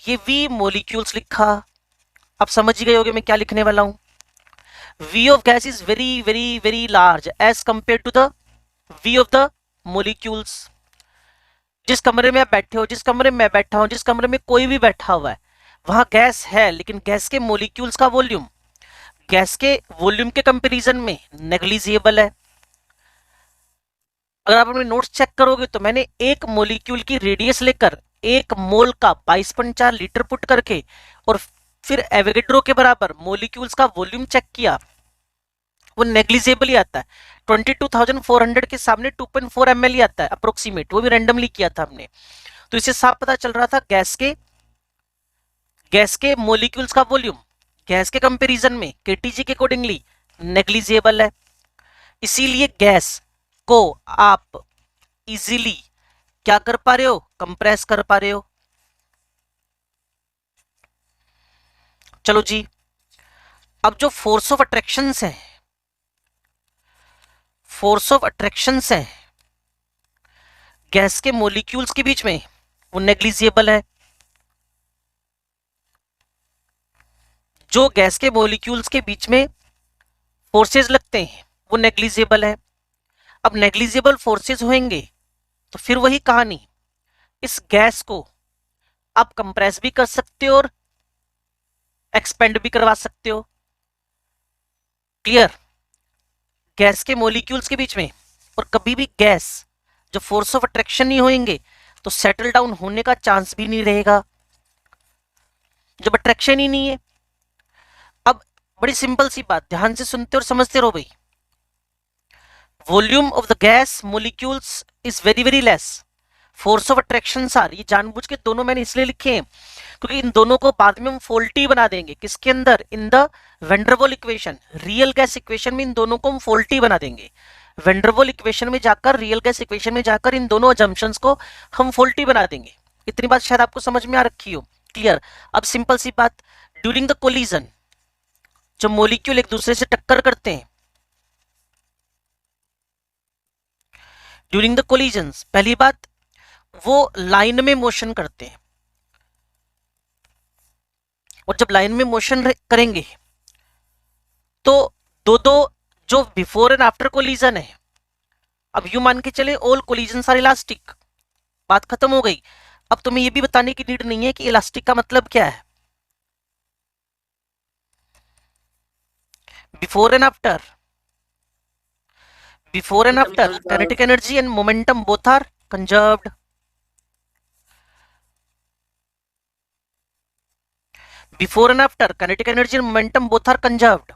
ये V मॉलिक्यूल्स लिखा। अब समझ ही गए होगे मैं क्या लिखने वाला हूं। V of gas is very very very large as compare to the V of the molecules. जिस कमरे में आप बैठे हो, जिस कमरे में मैं बैठा हूं, जिस कमरे में कोई भी बैठा हुआ है, वहां गैस है, लेकिन गैस के मॉलिक्यूल्स का वॉल्यूम गैस के वॉल्यूम के कंपैरिजन में नेग्लिजिबल है। अगर आप अपने नोट्स चेक करोगे तो मैंने एक मॉलिक्यूल की रेडियस लेकर 1 मोल का 22.4 लीटर पुट करके और फिर एवोगैड्रो के बराबर मॉलिक्यूल्स का वॉल्यूम चेक किया, वो नेग्लिजिबल ही आता है। 22,400 के सामने 2.4 ml ही आता है अप्रोक्सीमेट, वो भी रैंडमली किया था हमने। तो इससे साफ पता चल रहा था गैस के मॉलिक्यूल्स का वॉल्यूम गैस के कंपैरिजन में केटीजी के अकॉर्डिंगली नेग्लिजिबल है। इसीलिए गैस को आप इजीली क्या कर पा रहे हो, कंप्रेस कर पा रहे हो। चलो जी, अब जो फोर्स ऑफ अट्रैक्शंस है, गैस के मॉलिक्यूल्स के बीच में, वो नेग्लिजिबल है। जो गैस के मॉलिक्यूल्स के बीच में फोर्सेस लगते हैं वो नेग्लिजिबल है। अब नेग्लिजिबल फोर्सेस होंगे तो फिर वही कहानी, इस गैस को आप कंप्रेस भी कर सकते हो और एक्सपेंड भी करवा सकते हो। क्लियर? गैस के मॉलिक्यूल्स के बीच में, और कभी भी गैस जो फोर्स ऑफ अट्रैक्शन नहीं होंगे तो सेटल डाउन होने का चांस भी नहीं रहेगा, जब अट्रैक्शन ही नहीं है। अब बड़ी सिंपल सी बात, ध्यान से सुनते और समझते रहो भाई। Volume of the gas molecules is very very less, force of attraction are, ये जानबूझ के दोनों मैंने इसलिए लिखे हैं क्योंकि इन दोनों को बाद में हम फॉल्टी बना देंगे। किसके अंदर? इन द वैन डर वाल इक्वेशन, रियल गैस इक्वेशन में इन दोनों को हम फॉल्टी बना देंगे। वैन डर वाल इक्वेशन में जाकर, रियल गैस इक्वेशन में जाकर इन दोनों अजम्पशंस को हम फॉल्टी बना देंगे। इतनी बात शायद आपको समझ में आ रखी हो। क्लियर? अब सिंपल सी बात, ड्यूरिंग द कोलिजन जो मॉलिक्यूल एक दूसरे से टक्कर करते हैं, ड्यूरिंग द कोलिजन्स, पहली बात वो लाइन में मोशन करते हैं, और जब लाइन में मोशन करेंगे तो दो दो जो बिफोर एंड आफ्टर कोलिजन है, अब यू मान के चले ऑल कोलिजन आर इलास्टिक, बात खत्म हो गई। अब तुम्हें यह भी बताने की नीड नहीं है कि इलास्टिक का मतलब क्या है। Before and after, before and after kinetic energy and momentum both are conserved. Before and after kinetic energy and momentum both are conserved.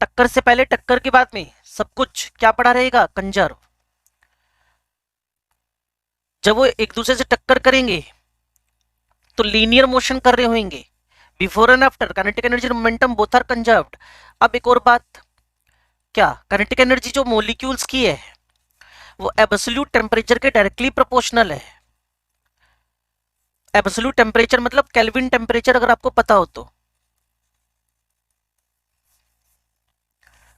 टक्कर से पहले, टक्कर के बाद में सब कुछ क्या पड़ा रहेगा? कंजर्व। जब वो एक दूसरे से टक्कर करेंगे तो लीनियर मोशन कर रहे होंगे। Before and after kinetic energy and momentum both are conserved. अब एक और बात, क्या काइनेटिक एनर्जी जो मॉलिक्यूल्स की है वो एब्सोल्यूट टेम्परेचर के डायरेक्टली प्रोपोर्शनल है। एब्सोल्यूट टेम्परेचर मतलब केल्विन टेम्परेचर, अगर आपको पता हो तो।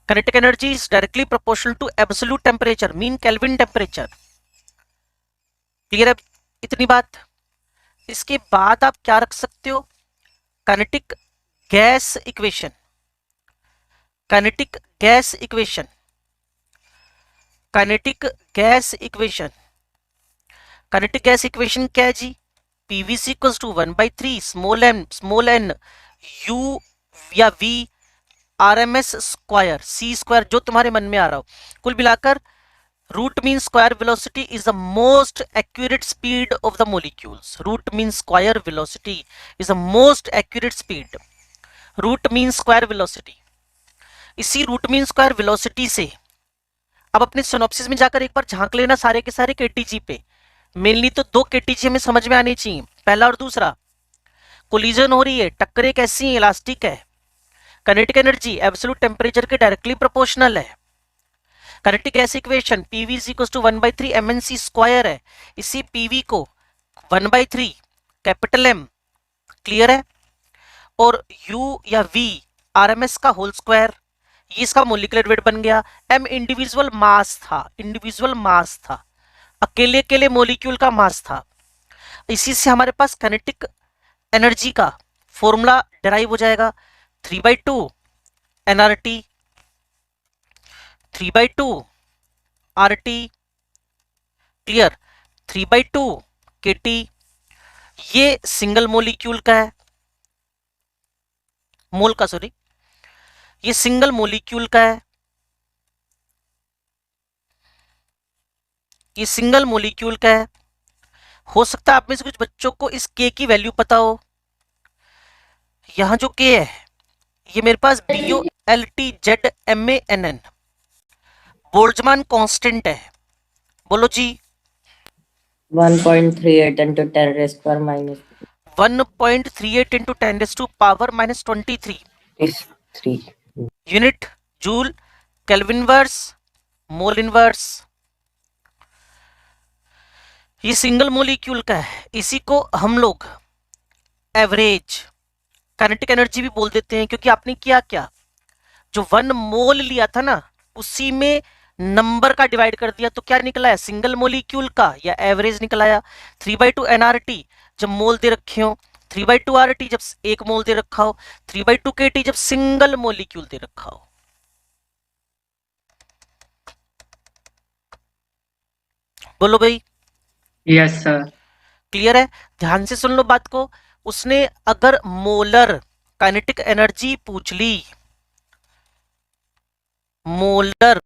kinetic energy is directly proportional to absolute temperature, mean Kelvin temperature. Clear है इतनी बात? इसके बाद आप क्या रख सकते हो? Kinetic gas equation, kinetic gas equation, kinetic gas equation. Kinetic gas equation क्या है जी? PVC equals to 1/3 small n u या V RMS square C square, जो तुम्हारे मन में आ रहा हो। कुल मिलाकर root mean square velocity is the most accurate speed of the molecules. Root mean square velocity is the most accurate speed. Root mean square velocity, इसी रूट मीन स्क्वायर वेलोसिटी से अब अपने सिनॉप्सिस में जाकर एक बार झांक लेना सारे के सारे केटीजी पे। मेनली तो दो केटीजी हमें समझ में आनी चाहिए, पहला और दूसरा। कोलिजन हो रही है, टक्करें कैसी हैं? इलास्टिक है। काइनेटिक एनर्जी एब्सोल्यूट टेम्परेचर के डायरेक्टली प्रोपोर्शनल है। Kinetic gas equation PV is equal to 1/3 MnC square है। इसी PV को 1/3 कैपिटल M, क्लियर है, और U या V RMS का होल स्क्वायर, ये इसका मोलिकुलर वेट बन गया। M इंडिविजुअल मास था, इंडिविजुअल मास था, अकेले अकेले मॉलिक्यूल का मास था। इसी से हमारे पास काइनेटिक एनर्जी का फॉर्मूला डिराइव हो जाएगा, 3/2 nRT, 3/2 RT, क्लियर, 3/2 KT। ये सिंगल मॉलिक्यूल का है, मोल का, सॉरी, ये सिंगल मॉलिक्यूल का है, ये सिंगल मॉलिक्यूल का है। हो सकता है आप में से कुछ बच्चों को इस K की वैल्यू पता हो। यहां जो K है ये मेरे पास BOLTZMANN बोल्ट्जमान कांस्टेंट है। बोलो जी। 1.38 into 10 raised per minus 1.38 into 10 raised to power minus 23 is 3 unit joule kelvin inverse mole inverse. ये सिंगल मॉलिक्यूल का है, इसी को हम लोग एवरेज काइनेटिक एनर्जी भी बोल देते हैं, क्योंकि आपने किया क्या, जो 1 मोल लिया था ना उसी में नंबर का डिवाइड कर दिया, तो क्या निकला है? सिंगल मॉलिक्यूल का या एवरेज निकला है। 3/2 nRT जब मोल दे रखे हो, 3/2 RT जब एक मोल दे रखा हो, 3/2 KT जब सिंगल मॉलिक्यूल दे रखा हो। बोलो भाई, Yes, sir. क्लियर है? ध्यान से सुन लो बात को। उसने अगर मोलर काइनेटिक एनर्जी पूछ ली, मोलर,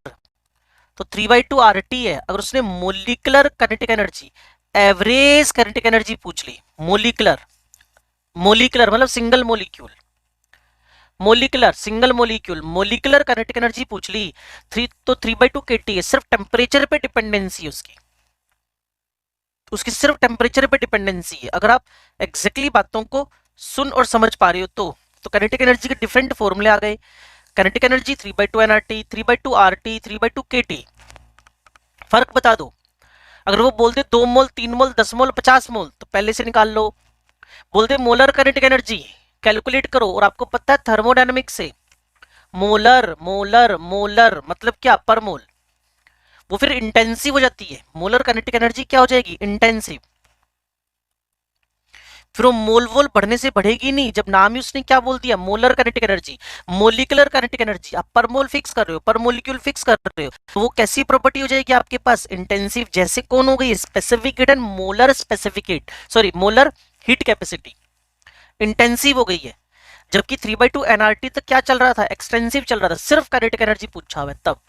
तो 3/2 RT है। अगर उसने molecular kinetic energy, average kinetic energy पूछ ली, मोलिकुलर, मोलिकुलर मतलब single molecule, molecular single molecule, molecular kinetic energy पूछ ली, 3/2 KT है। सिर्फ टेम्परेचर पे डिपेंडेंसी है उसकी, उसकी सिर्फ टेम्परेचर पे डिपेंडेंसी है। अगर आप एग्जैक्टली बातों को सुन और समझ पा रहे हो तो काइनेटिक एनर्जी के डिफरेंट फॉर्मूले आ गए। Kinetic energy 3/2 nRT, 3/2 RT, 3/2 KT। फर्क बता दो। अगर वो बोलते 2 मोल, 3 मोल, 10 मोल, 50 मोल, तो पहले से निकाल लो। बोलते मोलर काइनेटिक एनर्जी, कैलकुलेट करो। और आपको पता है थर्मोडायनामिक्स से मोलर मोलर मोलर मतलब क्या, पर मोल, वो फिर इंटेंसिव हो जाती है। मोलर काइनेटिक एनर्जी क्या हो जाएगी, इंटेंसिव। फिर वो मोल वोल बढ़ने से बढ़ेगी नहीं। जब नाम ही उसने क्या बोल दिया, molar kinetic energy, molecular kinetic energy, आप पर मोल फिक्स कर रहे हो, पर मोलिक्यूल फिक्स कर रहे हो, तो वो कैसी प्रॉपर्टी हो जाएगी आपके पास, इंटेंसिव। जैसे कौन हो गई, specific heat and molar specific heat, sorry molar heat capacity intensive हो गई है। जबकि 3/2 nRT तक क्या चल रहा था, एक्सटेंसिव चल रहा था, सिर्फ काइनेटिक एनर्जी पूछा हुआ है तब।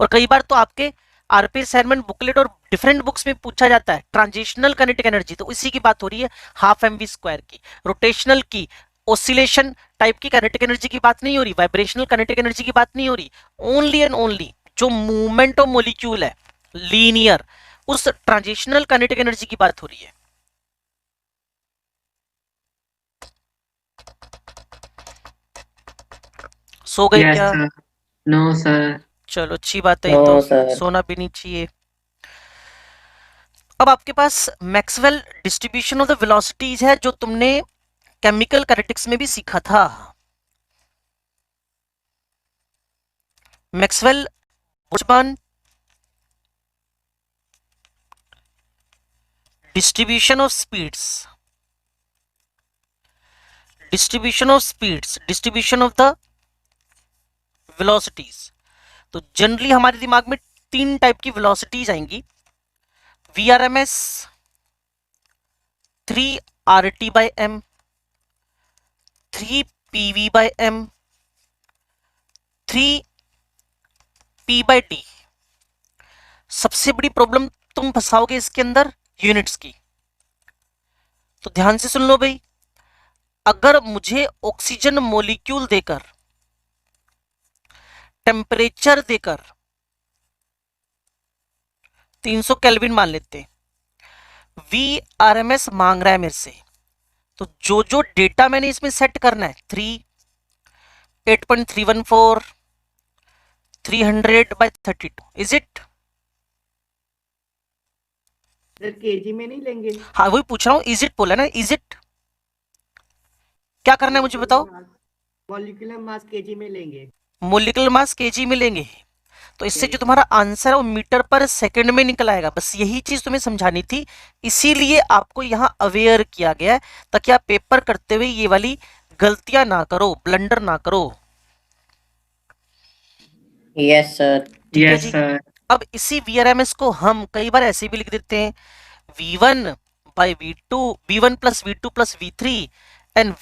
और कई बार तो आपके आरपी असाइनमेंट बुकलेट और डिफरेंट बुक्स में पूछा जाता है ट्रांजिशनल काइनेटिक एनर्जी, तो इसी की बात हो रही है, हाफ mv² की, रोटेशनल की, ओसिलेशन टाइप की काइनेटिक एनर्जी की बात नहीं हो रही, वाइब्रेशनल काइनेटिक एनर्जी की बात नहीं हो रही। ओनली एंड ओनली जो मूवमेंट ऑफ मोलिक्यूल है, लीनियर, उस ट्रांजिशनल काइनेटिक एनर्जी की बात हो रही है। सो गए Yes, क्या? sir. No, sir. चलो अच्छी बात है, No, तो sir. सोना भी नहीं चाहिए। अब आपके पास Maxwell distribution of the velocities है, जो तुमने केमिकल काइनेटिक्स में भी सीखा था। Maxwell Boltzmann distribution of speeds, distribution of speeds, distribution of the velocities. तो जनरली हमारे दिमाग में 3 टाइप की वेलोसिटीज आएंगी, VRMS, 3RT/m, 3PV/m, 3P/t। सबसे बड़ी प्रॉब्लम तुम फंसाओगे इसके अंदर यूनिट्स की। तो ध्यान से सुन लो भाई, अगर मुझे ऑक्सीजन मॉलिक्यूल देकर, टेम्परेचर देकर 300 केल्विन मान लेते हैं, VRMS मांग रहा है मेरे से, तो जो जो डेटा मैंने इसमें सेट करना है, 3, 8.314, 300/32, इज इट? सर केजी में नहीं लेंगे? हाँ वही पूछ रहा हूँ, इज इट बोला ना, इज इट? क्या करना है मुझे बताओ। मॉलिक्यूलर मास केजी में लेंगे। मोलिकुलर मास केजी में लेंगे, तो इससे जो तुम्हारा आंसर है वो मीटर पर सेकंड में निकल आएगा। बस यही चीज तुम्हें समझानी थी, इसीलिए आपको यहाँ अवेयर किया गया है, ताकि आप पेपर करते हुए ये वाली गलतियां ना करो, ब्लंडर ना करो। Yes, sir. ठीक है Yes, जी। sir. अब इसी VRMS को हम कई बार ऐसे भी लिख देते हैं, V1/V2, V1 + V2 + V3 and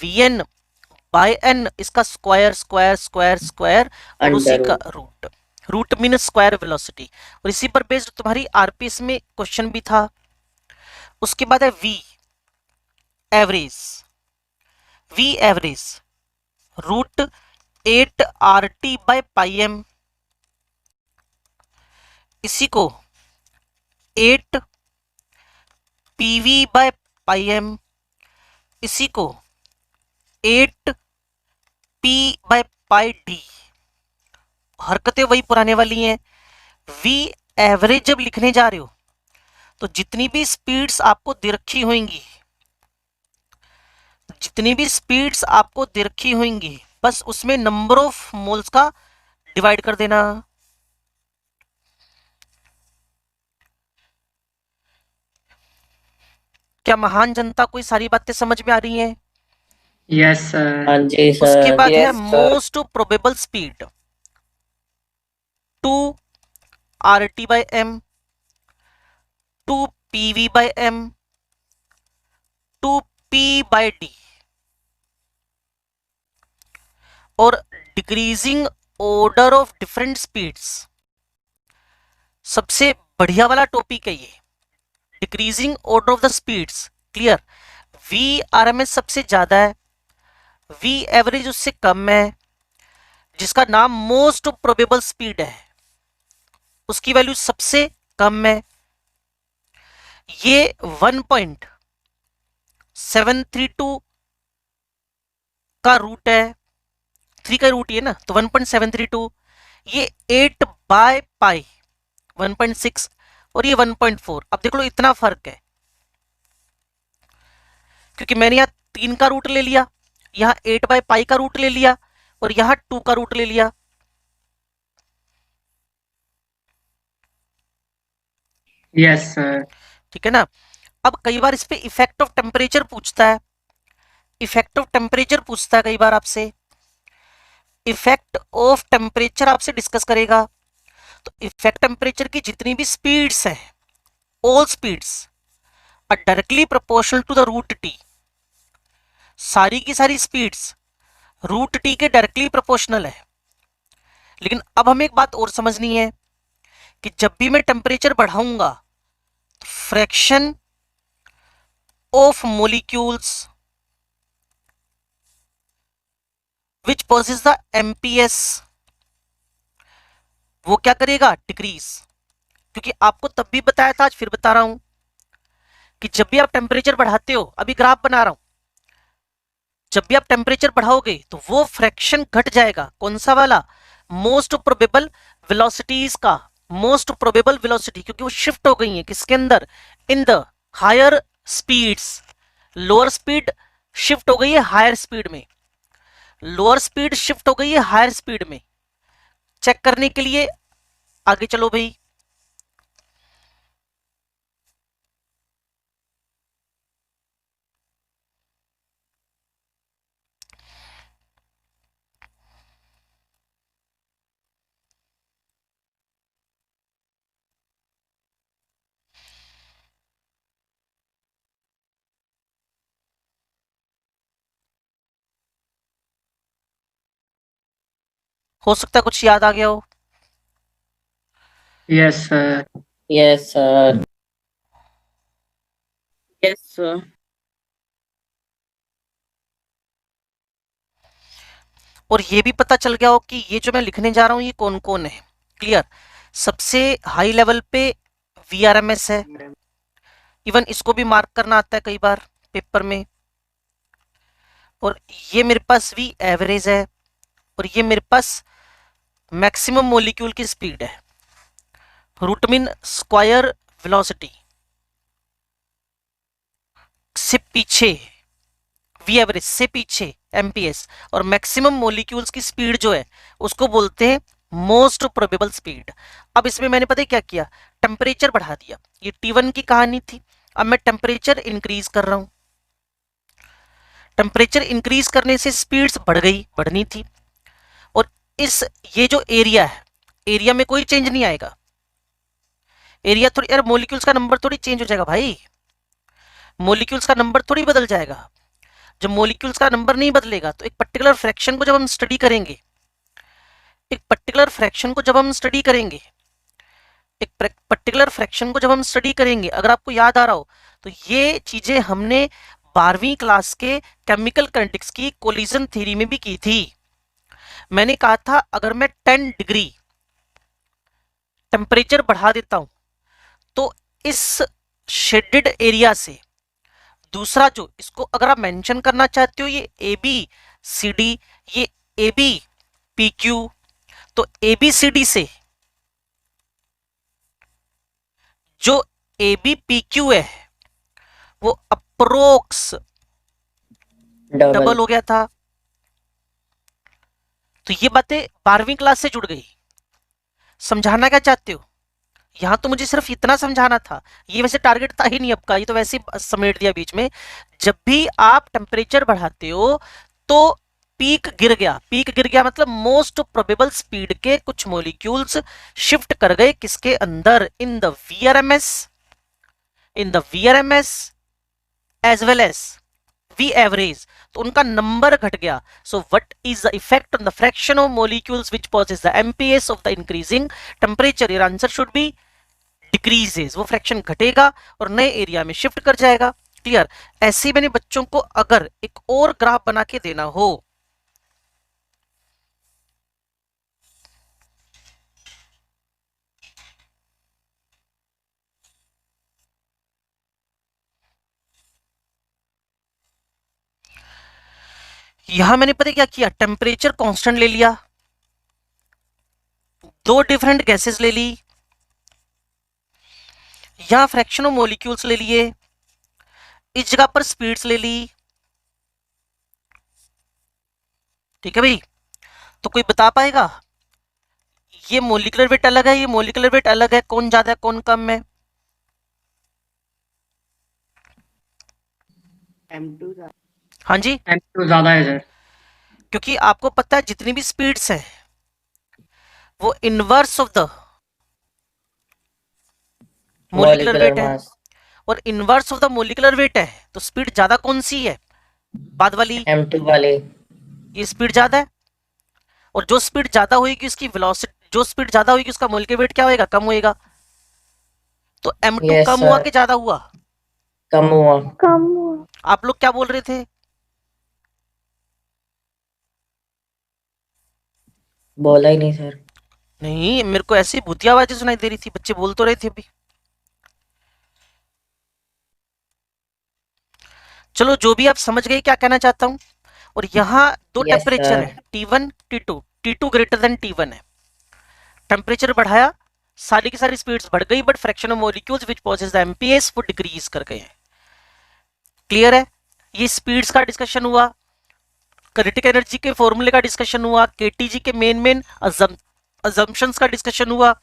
VN/N, इसका स्क्वायर स्क्वायर स्क्वायर स्क्वायर और Under उसी का root. Root, root mean square velocity. और इसी पर बेस्ड तुम्हारी आरपीएस में क्वेश्चन भी था। उसके बाद है V average, V average √8RT/πm, इसी को 8PV/πm, इसी को 8P/πd। हरकतें वही पुराने वाली हैं। V एवरेज जब लिखने जा रहे हो, तो जितनी भी स्पीड्स आपको दे रखी होंगी, जितनी भी स्पीड्स आपको दे रखी होंगी, बस उसमें नंबर ऑफ मोल्स का डिवाइड कर देना। क्या महान जनता को ये सारी बातें समझ में आ रही हैं? Yes, sir. हाँ जी उसके सर. बाद है Yes, sir. Most probable speed 2RT/m, two PV by M two P by D, और decreasing order of different speeds. सबसे बढ़िया वाला टॉपिक है ये, decreasing order of the speeds. Clear? V R M S सबसे ज्यादा है, वी एवरेज उससे कम है, जिसका नाम मोस्ट प्रोबेबल स्पीड है उसकी वैल्यू सबसे कम है। ये 1.732 का रूट है, 3 का रूट ये ना, तो 1.732, ये 8 बाय पाई 1.6 और ये 1.4। अब देख लो इतना फर्क है, क्योंकि मैंने यहाँ 3 का रूट ले लिया, यहाँ 8 बाय पाई का रूट ले लिया और यहाँ 2 का रूट ले लिया। Yes, sir. ठीक है ना? अब कई बार इस पे इफेक्ट ऑफ टेम्परेचर पूछता है, इफेक्ट ऑफ टेम्परेचर पूछता है कई बार आपसे, इफेक्ट ऑफ टेम्परेचर आपसे डिस्कस करेगा। तो इफेक्ट टेम्परेचर की जितनी भी स्पीड्स हैं, all speeds are directly proportional to the root T. सारी की सारी स्पीड्स रूट टी के डायरेक्टली प्रोपोर्शनल है। लेकिन अब हमें एक बात और समझनी है कि जब भी मैं टेम्परेचर बढ़ाऊंगा तो fraction of molecules which possesses the MPS, वो क्या करेगा? डिक्रीज। क्योंकि आपको तब भी बताया था, आज फिर बता रहा हूं कि जब भी आप टेम्परेचर बढ़ाते हो, अभी ग्राफ बना रहा हूं, जब भी आप टेम्परेचर बढ़ाओगे तो वो फ्रैक्शन घट जाएगा। कौन सा वाला? मोस्ट प्रोबेबल वेलोसिटीज का, मोस्ट प्रोबेबल वेलोसिटी, क्योंकि वो शिफ्ट हो गई है किसके अंदर? In the higher speeds. Lower speed shift हो गई है हायर स्पीड में, लोअर स्पीड शिफ्ट हो गई है हायर स्पीड में। चेक करने के लिए आगे चलो भाई। हो सकता है कुछ याद आ गया हो। Yes, sir. Yes, sir. Yes, sir. और ये भी पता चल गया हो कि ये जो मैं लिखने जा रहा हूं ये कौन कौन है। क्लियर? सबसे हाई लेवल पे वीआरएमएस है, इवन इसको भी मार्क करना आता है कई बार पेपर में। और ये मेरे पास वी एवरेज है, और ये मेरे पास मैक्सिमम मोलिक्यूल की स्पीड है, रूट मीन स्क्वायर वेलोसिटी से पीछे, वी एवरेज से पीछे एमपीएस, और मैक्सिमम मोलिक्यूल्स की स्पीड जो है उसको बोलते हैं मोस्ट प्रोबेबल स्पीड। अब इसमें मैंने पता है क्या किया? टेम्परेचर बढ़ा दिया। ये T1 की कहानी थी, अब मैं टेम्परेचर इंक्रीज कर रहा हूं। टेम्परेचर इंक्रीज करने से स्पीड्स बढ़ गई, बढ़नी थी। और इस ये जो एरिया है, एरिया में कोई चेंज नहीं आएगा। एरिया थोड़ी, यार मोलिक्यूल्स का नंबर थोड़ी चेंज हो जाएगा भाई, मोलिक्यूल्स का नंबर थोड़ी बदल जाएगा। जब मोलिक्यूल्स का नंबर नहीं बदलेगा तो एक पर्टिकुलर फ्रैक्शन को जब हम स्टडी करेंगे, एक पर्टिकुलर फ्रैक्शन को जब हम स्टडी करेंगे, एक पर्टिकुलर फ्रैक्शन को जब हम स्टडी करेंगे, अगर आपको याद आ रहा हो तो ये चीजें हमने 12वीं क्लास के केमिकल काइनेटिक्स की कोलिजन थ्योरी में भी की थी। मैंने कहा था अगर मैं 10 डिग्री टेम्परेचर बढ़ा देता हूं तो इस शेडेड एरिया से दूसरा जो, इसको अगर आप मेंशन करना चाहते हो, ये ए बी सी डी, ये ए बी पी क्यू, तो ए बी सी डी से जो ए बी पी क्यू है वो अप्रोक्स डबल हो गया था। तो ये बातें 12वीं क्लास से जुड़ गई। समझाना क्या चाहते हो? यहां तो मुझे सिर्फ इतना समझाना था, ये वैसे टारगेट था ही नहीं आपका, ये तो वैसे ही समेट दिया बीच में। जब भी आप टेम्परेचर बढ़ाते हो तो पीक गिर गया, पीक गिर गया मतलब मोस्ट प्रोबेबल स्पीड के कुछ मॉलिक्यूल्स शिफ्ट कर गए किसके अंदर? In the VRMS, in the VRMS as well as V average, तो उनका नंबर घट गया. So what is the effect on the fraction of molecules which possess the MPS of the increasing temperature? Your answer should be decreases. वो fraction घटेगा और नए area में shift कर जाएगा. क्लियर? ऐसे मैंने बच्चों को अगर एक और ग्राफ बना के देना हो, यहां मैंने पता क्या किया, टेम्परेचर कांस्टेंट ले लिया, दो डिफरेंट गैसेस ले ली, यहां फ्रैक्शन ऑफ मॉलिक्यूल्स ले लिए, इस जगह पर स्पीड्स ले ली. ठीक है भाई? तो कोई बता पाएगा ये मोलिकुलर वेट अलग है, ये मोलिकुलर वेट अलग है, कौन ज्यादा है कौन कम है? M2 हाँ जी, M2 ज्यादा है सर. क्योंकि आपको पता है जितनी भी स्पीड्स है वो inverse of the molecular weight है, mass और inverse of the molecular weight है, तो स्पीड ज्यादा कौन सी है? बाद वाली. M2 वाले. ये स्पीड ज्यादा है, और जो स्पीड ज्यादा होगी उसकी वेलोसिटी, जो स्पीड ज्यादा होगी उसका मोलिकुलर वेट क्या होएगा? कम होएगा. तो M2 Yes, कम हुआ sir. कि ज्यादा हुआ? कम हुआ. आप लोग क्या बोल रहे थे? बोला ही नहीं सर. नहीं, मेरे को ऐसी भूतिया आवाजें सुनाई दे रही थी, बच्चे बोल तो रहे थे अभी. चलो, जो भी आप समझ गए क्या कहना चाहता हूं. और यहाँ दो Yes, टेम्परेचर sir. है, T1 T2. T2 greater than T1 है. टेम्परेचर बढ़ाया, सारी की सारी स्पीड्स बढ़ गई, but fraction of molecules which possesses the MPS वो डिक्रीज कर गए हैं. क्लियर है? ये स्पीड्स का डिस्कशन हुआ, किनेटिक एनर्जी के फॉर्मूले का डिस्कशन हुआ, केटीजी के मेन अजम्पशंस का डिस्कशन हुआ.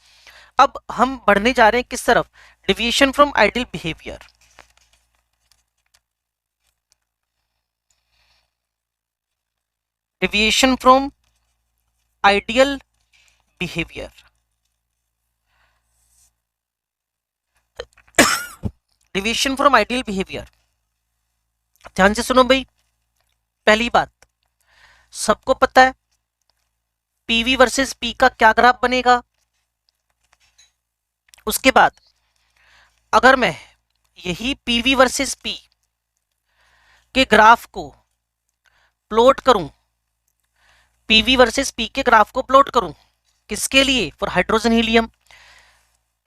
अब हम बढ़ने जा रहे हैं किस तरफ? Deviation from ideal behaviour. Deviation from ideal behaviour. Deviation from ideal behaviour, ध्यान से सुनो भाई. पहली बात, सबको पता है पीवी वर्सेस पी का क्या ग्राफ बनेगा. उसके बाद अगर मैं यही पीवी वर्सेस पी के ग्राफ को प्लॉट करूं, पीवी वर्सेस पी के ग्राफ को प्लॉट करूं, किसके लिए? For hydrogen helium.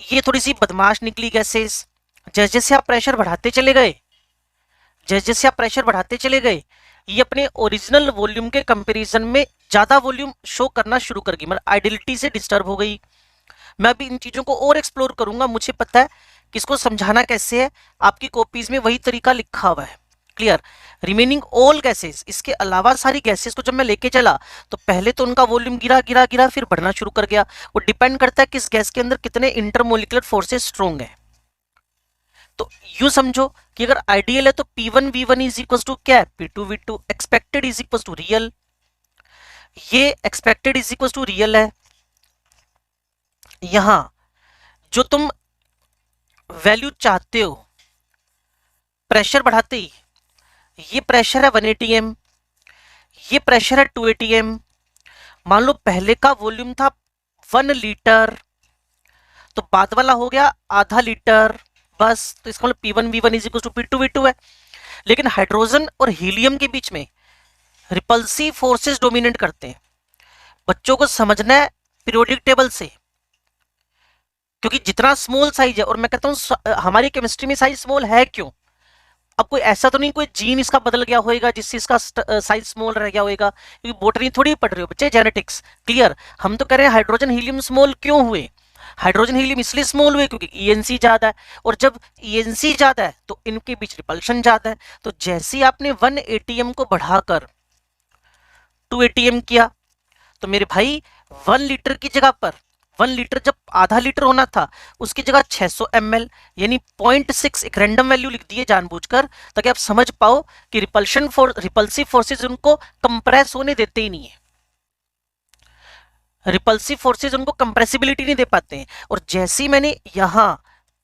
ये थोड़ी सी बदमाश निकली गैसेस. जैसे जैसे आप प्रेशर बढ़ाते चले गए, जैसे जैसे आप प्रेशर बढ़ाते चले गए, ये अपने ओरिजिनल वॉल्यूम के कंपैरिजन में ज्यादा वॉल्यूम शो करना शुरू कर गई, मतलब आइडियलिटी से डिस्टर्ब हो गई. मैं अभी इन चीजों को और एक्सप्लोर करूंगा, मुझे पता है किसको समझाना कैसे है. आपकी कॉपीज में वही तरीका लिखा हुआ है. क्लियर? रिमेनिंग ऑल गैसेस, इसके अलावा सारी गैसेस को जब मैं लेके चला तो पहले तो उनका वॉल्यूम गिरा गिरा गिरा, फिर बढ़ना शुरू कर गया. वो डिपेंड करता है किस गैस के अंदर कितने इंटरमोलिकुलर फोर्सेस स्ट्रॉन्ग है. तो यू समझो कि अगर आइडियल है तो P1 V1 is equal to क्या है? P2 V2. Expected is equal to real. ये expected is equal to real है. यहां जो तुम वैल्यू चाहते हो प्रेशर बढ़ाते ही, ये प्रेशर है 1 atm, ये प्रेशर है 2 atm. मान लो पहले का वॉल्यूम था 1 लीटर, तो बाद वाला हो गया आधा लीटर बस. तो इसका मतलब P1 V1 is equal to P2 V2 है. लेकिन हाइड्रोजन और हीलियम के बीच में रिपल्सिव फोर्सेस डोमिनेट करते हैं. बच्चों को समझना है पीरियोडिक टेबल से, क्योंकि जितना स्मॉल साइज है, और मैं कहता हूं हमारी केमिस्ट्री में साइज स्मॉल है क्यों? अब कोई ऐसा तो नहीं कोई जीन इसका बदल गया होगा जिससे इसका साइज स्मॉल रह गया होगा, क्योंकि बोटनी थोड़ी पढ़ रहे हो बच्चे, जेनेटिक्स. क्लियर? हम तो कह रहे हैं हाइड्रोजन हीलियम स्मॉल क्यों हुए? हाइड्रोजन हीलियम इसलिए स्मॉल हुए क्योंकि ईएनसी ज्यादा है, और जब ईएनसी ज्यादा है तो इनके बीच रिपल्शन ज्यादा है. तो जैसे ही आपने 1 atm को बढ़ाकर 2 atm किया, तो मेरे भाई 1 लीटर की जगह पर, 1 लीटर जब आधा लीटर होना था उसकी जगह 600 ml यानी 0.6 एक रैंडम वैल्यू लिख दिए जानबूझकर, ताकि आप समझ पाओ कि रिपल्सिव फोर्सेस उनको कंप्रेस होने देते ही नहीं है. रिपल्सिव फोर्सेस उनको कंप्रेसिबिलिटी नहीं दे पाते हैं. और जैसे ही मैंने यहां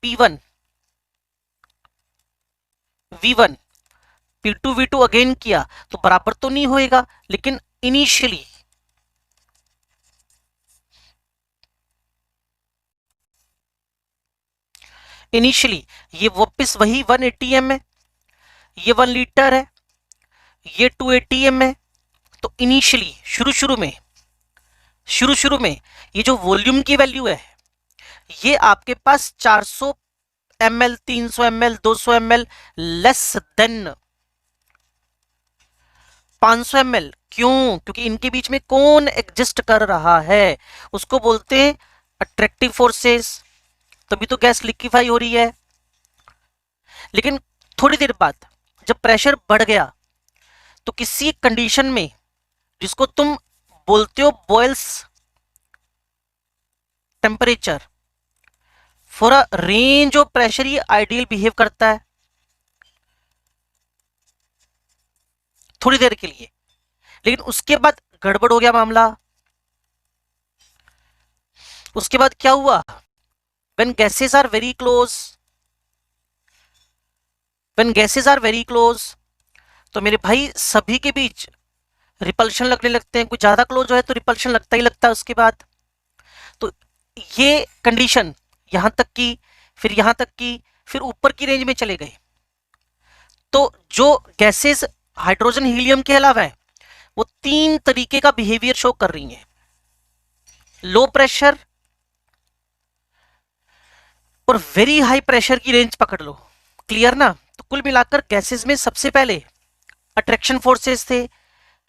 P1 V1 P2 V2 again किया तो बराबर तो नहीं होएगा, लेकिन इनिशियली ये वापस वही 1 ATM है, ये 1 लीटर है, ये 2 ATM है। तो इनिशियली शुरू में ये जो वॉल्यूम की वैल्यू है, ये आपके पास 400 ml 300 ml 200 ml less than 500 ml। क्यों? क्योंकि इनके बीच में कौन एग्जिस्ट कर रहा है, उसको बोलते हैं अट्रैक्टिव फोर्सेस, तभी तो गैस लिक्विफाई हो रही है। लेकिन थोड़ी देर बाद जब प्रेशर बढ़ गया तो किसी कंडीशन में जिसको तुम बोलते हो boils temperature, for a range of pressure ये आइडियल बिहेव करता है थोड़ी देर के लिए, लेकिन उसके बाद गड़बड़ हो गया मामला। उसके बाद क्या हुआ? when gases are very close तो मेरे भाई सभी के बीच रिपल्शन लगने लगते हैं। कोई ज्यादा क्लोज है तो रिपल्शन लगता ही लगता है उसके बाद। तो ये कंडीशन यहां तक की, फिर यहां तक की, फिर ऊपर की रेंज में चले गए। तो जो गैसेस हाइड्रोजन हीलियम के अलावा है वो 3 तरीके का बिहेवियर शो कर रही हैं। लो प्रेशर और वेरी हाई प्रेशर की रेंज पकड़ लो। क्लियर ना? तो कुल मिलाकर गैसेस में सबसे पहले अट्रैक्शन फोर्सेस थे,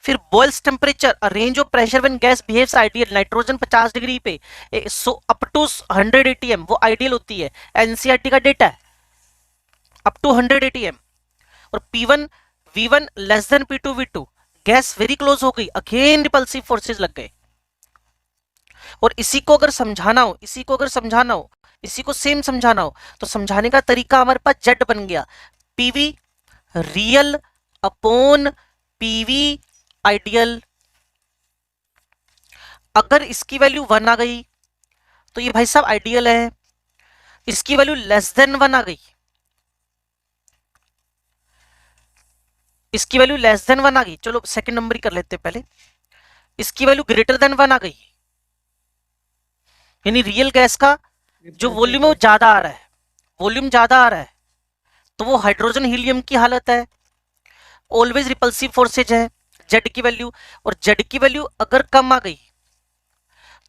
फिर boils temperature, a range of pressure when gas behaves ideal, nitrogen 50 degree पे सो अप टू 100 ATM वो आइडियल होती है, एनसीईआरटी का डेटा है, अप टू 100 ATM। और P1 V1 less than P2 V2, gas very close हो गई, again repulsive forces लग गए। और इसी को अगर समझाना हो, इसी को सेम समझाना हो तो समझाने का तरीका हमारे पास जेड बन गया, PV real upon PV ideal. अगर इसकी वैल्यू 1 आ गई तो ये भाई साहब आइडियल है, इसकी वैल्यू लेस देन 1 आ गई, इसकी वैल्यू लेस देन 1 आ गई, चलो सेकंड नंबर ही कर लेते हैं पहले, इसकी वैल्यू ग्रेटर देन 1 आ गई, यानी रियल गैस का जो वॉल्यूम है वो ज्यादा आ रहा है, तो वो हाइड्रोजन हीलियम की हालत है, ऑलवेज रिपल्सिव फोर्सेज है जेड की वैल्यू। और जेड की वैल्यू अगर कम आ गई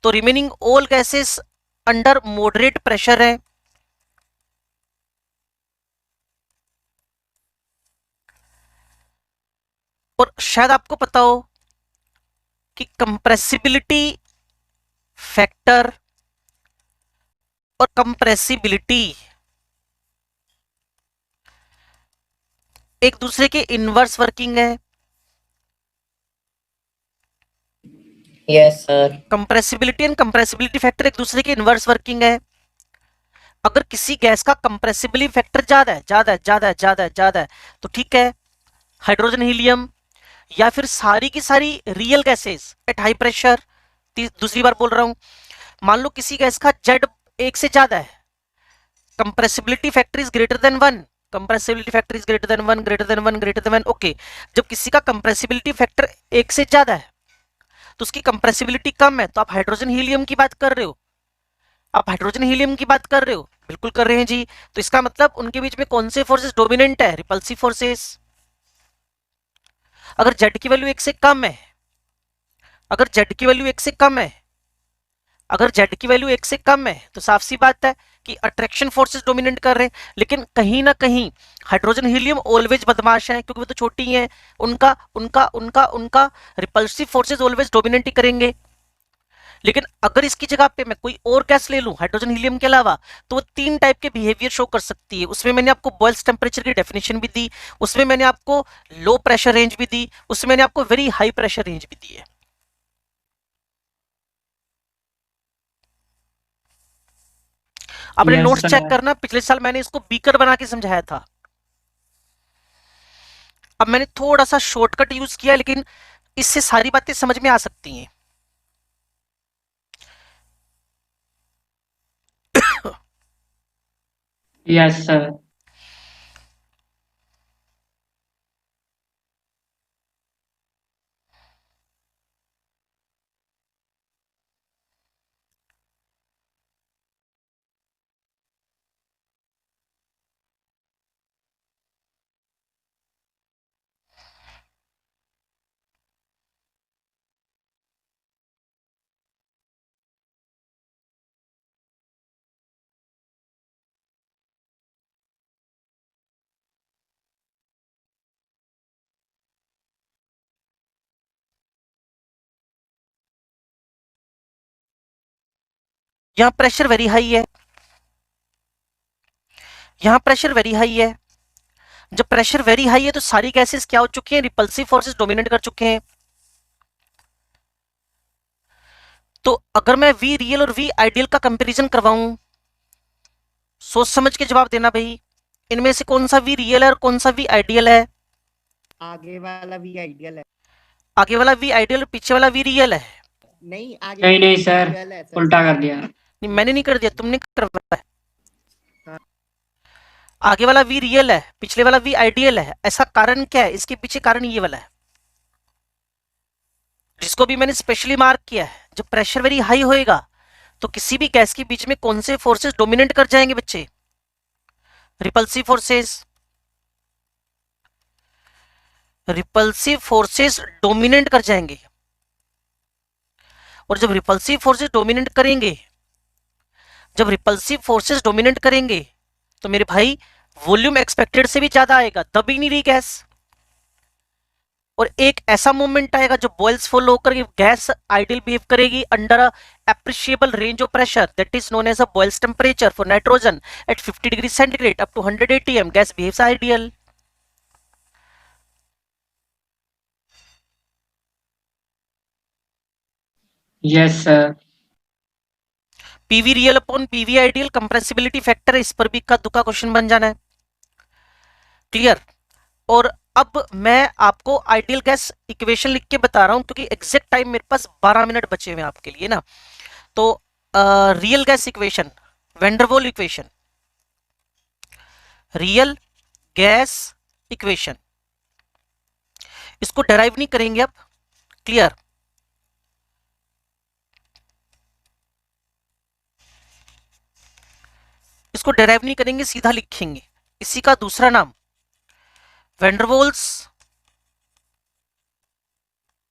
तो remaining all gases under moderate pressure है। और शायद आपको पता हो कि कंप्रेसिबिलिटी फैक्टर और कंप्रेसिबिलिटी एक दूसरे के इनवर्स वर्किंग है। Yes sir. Compressibility and compressibility factor एक दूसरे के इनवर्स वर्किंग है। अगर किसी गैस का कंप्रेसिबिलिटी फैक्टर ज्यादा है तो ठीक है, हाइड्रोजन हीलियम या फिर सारी की सारी real gases at high pressure. दूसरी बार बोल रहा हूं, मान लो किसी गैस का जेड 1 से ज्यादा है, compressibility factor is greater than 1, compressibility factor is greater than 1 greater than 1 greater than 1। Okay, जब किसी का कंप्रेसिबिलिटी फैक्टर 1 से ज्यादा है तो उसकी कंप्रेसिबिलिटी कम है, तो आप हाइड्रोजन हीलियम की बात कर रहे हो, बिल्कुल कर रहे हैं जी। तो इसका मतलब उनके बीच में कौन से फोर्सेस डोमिनेंट है? Repulsive forces. अगर जेड की वैल्यू 1 से कम है, तो साफ सी बात है कि अट्रैक्शन फोर्सेस डोमिनेट कर रहे हैं। लेकिन कहीं ना कहीं हाइड्रोजन हीलियम ऑलवेज बदमाश है, क्योंकि वो तो छोटी हैं, उनका रिपल्सिव फोर्सेस ऑलवेज डोमिनेट ही करेंगे। लेकिन अगर इसकी जगह पे मैं कोई और गैस ले लूं हाइड्रोजन हीलियम के अलावा, तो वो 3 टाइप के बिहेवियर शो कर सकती है। उसमें मैंने आपको बॉयल्स टेम्परेचर की डेफिनेशन भी दी, उसमें मैंने आपको लो प्रेशर रेंज भी दी, उसमें मैंने आपको वेरी हाई प्रेशर रेंज भी दी है। अपने Yes, नोट्स sir. चेक करना, पिछले साल मैंने इसको बीकर बना के समझाया था। अब मैंने थोड़ा सा शॉर्टकट यूज किया, लेकिन इससे सारी बातें समझ में आ सकती हैं। Yes, sir. यहां प्रेशर वेरी हाई है, यहां प्रेशर वेरी हाई है। जब प्रेशर वेरी हाई है तो सारी गैसेस क्या हो चुकी हैं, रिपल्सिव फोर्सेस डोमिनेट कर चुके हैं। तो अगर मैं वी रियल और वी आइडियल का कंपैरिजन करवाऊं, सोच समझ के जवाब देना भाई, इनमें से कौन सा वी रियल है और कौन सा वी आइडियल है। आगे वाला भी आइडियल है। आगे वाला वी आइडियल और पीछे वाला वी रियल है। नहीं, आगे नहीं वाला नहीं भी सर, रियल है सर। उल्टा कर दिया। नहीं मैंने नहीं कर दिया, तुमने करवाया। हाँ। आगे वाला वी रियल है, पिछले वाला वी आइडियल है। ऐसा कारण क्या है, इसके पीछे कारण ये वाला है, जिसको भी मैंने स्पेशली मार्क किया है। जब प्रेशर वेरी हाई होएगा तो किसी भी गैस के बीच में कौन से फोर्सेस डोमिनेट कर जाएंगे बच्चे, repulsive forces. Repulsive forces dominate कर जाएंगे, और जब रिपल्सिव फोर्सेस डोमिनेट करेंगे, जब रिपल्सिव फोर्सेस डोमिनेट करेंगे तो मेरे भाई वॉल्यूम एक्सपेक्टेड से भी ज्यादा आएगा, दब ही नहीं रही गैस। और एक ऐसा मोमेंट आएगा जब बॉयल्स फॉलो होकर गैस आइडियल बिहेव करेगी under a appreciable range of pressure, that is known as a Boyle's temperature for nitrogen at 50 degree centigrade up to 100 atm, gas behaves ideal. Yes sir. PV real upon PV ideal compressibility factor, इस पर भी इक्का दुक्का question बन जाना है। Clear. और अब मैं आपको आइडियल गैस इक्वेशन लिख के बता रहा हूं, क्योंकि एग्जैक्ट टाइम मेरे पास 12 मिनट बचे हुए हैं आपके लिए ना। तो real gas equation, Van der Waals equation, real gas equation, इसको डेराइव नहीं करेंगे अब। क्लियर। इसको डेराइव नहीं करेंगे, सीधा लिखेंगे। इसी का दूसरा नाम वेंडरवॉल्स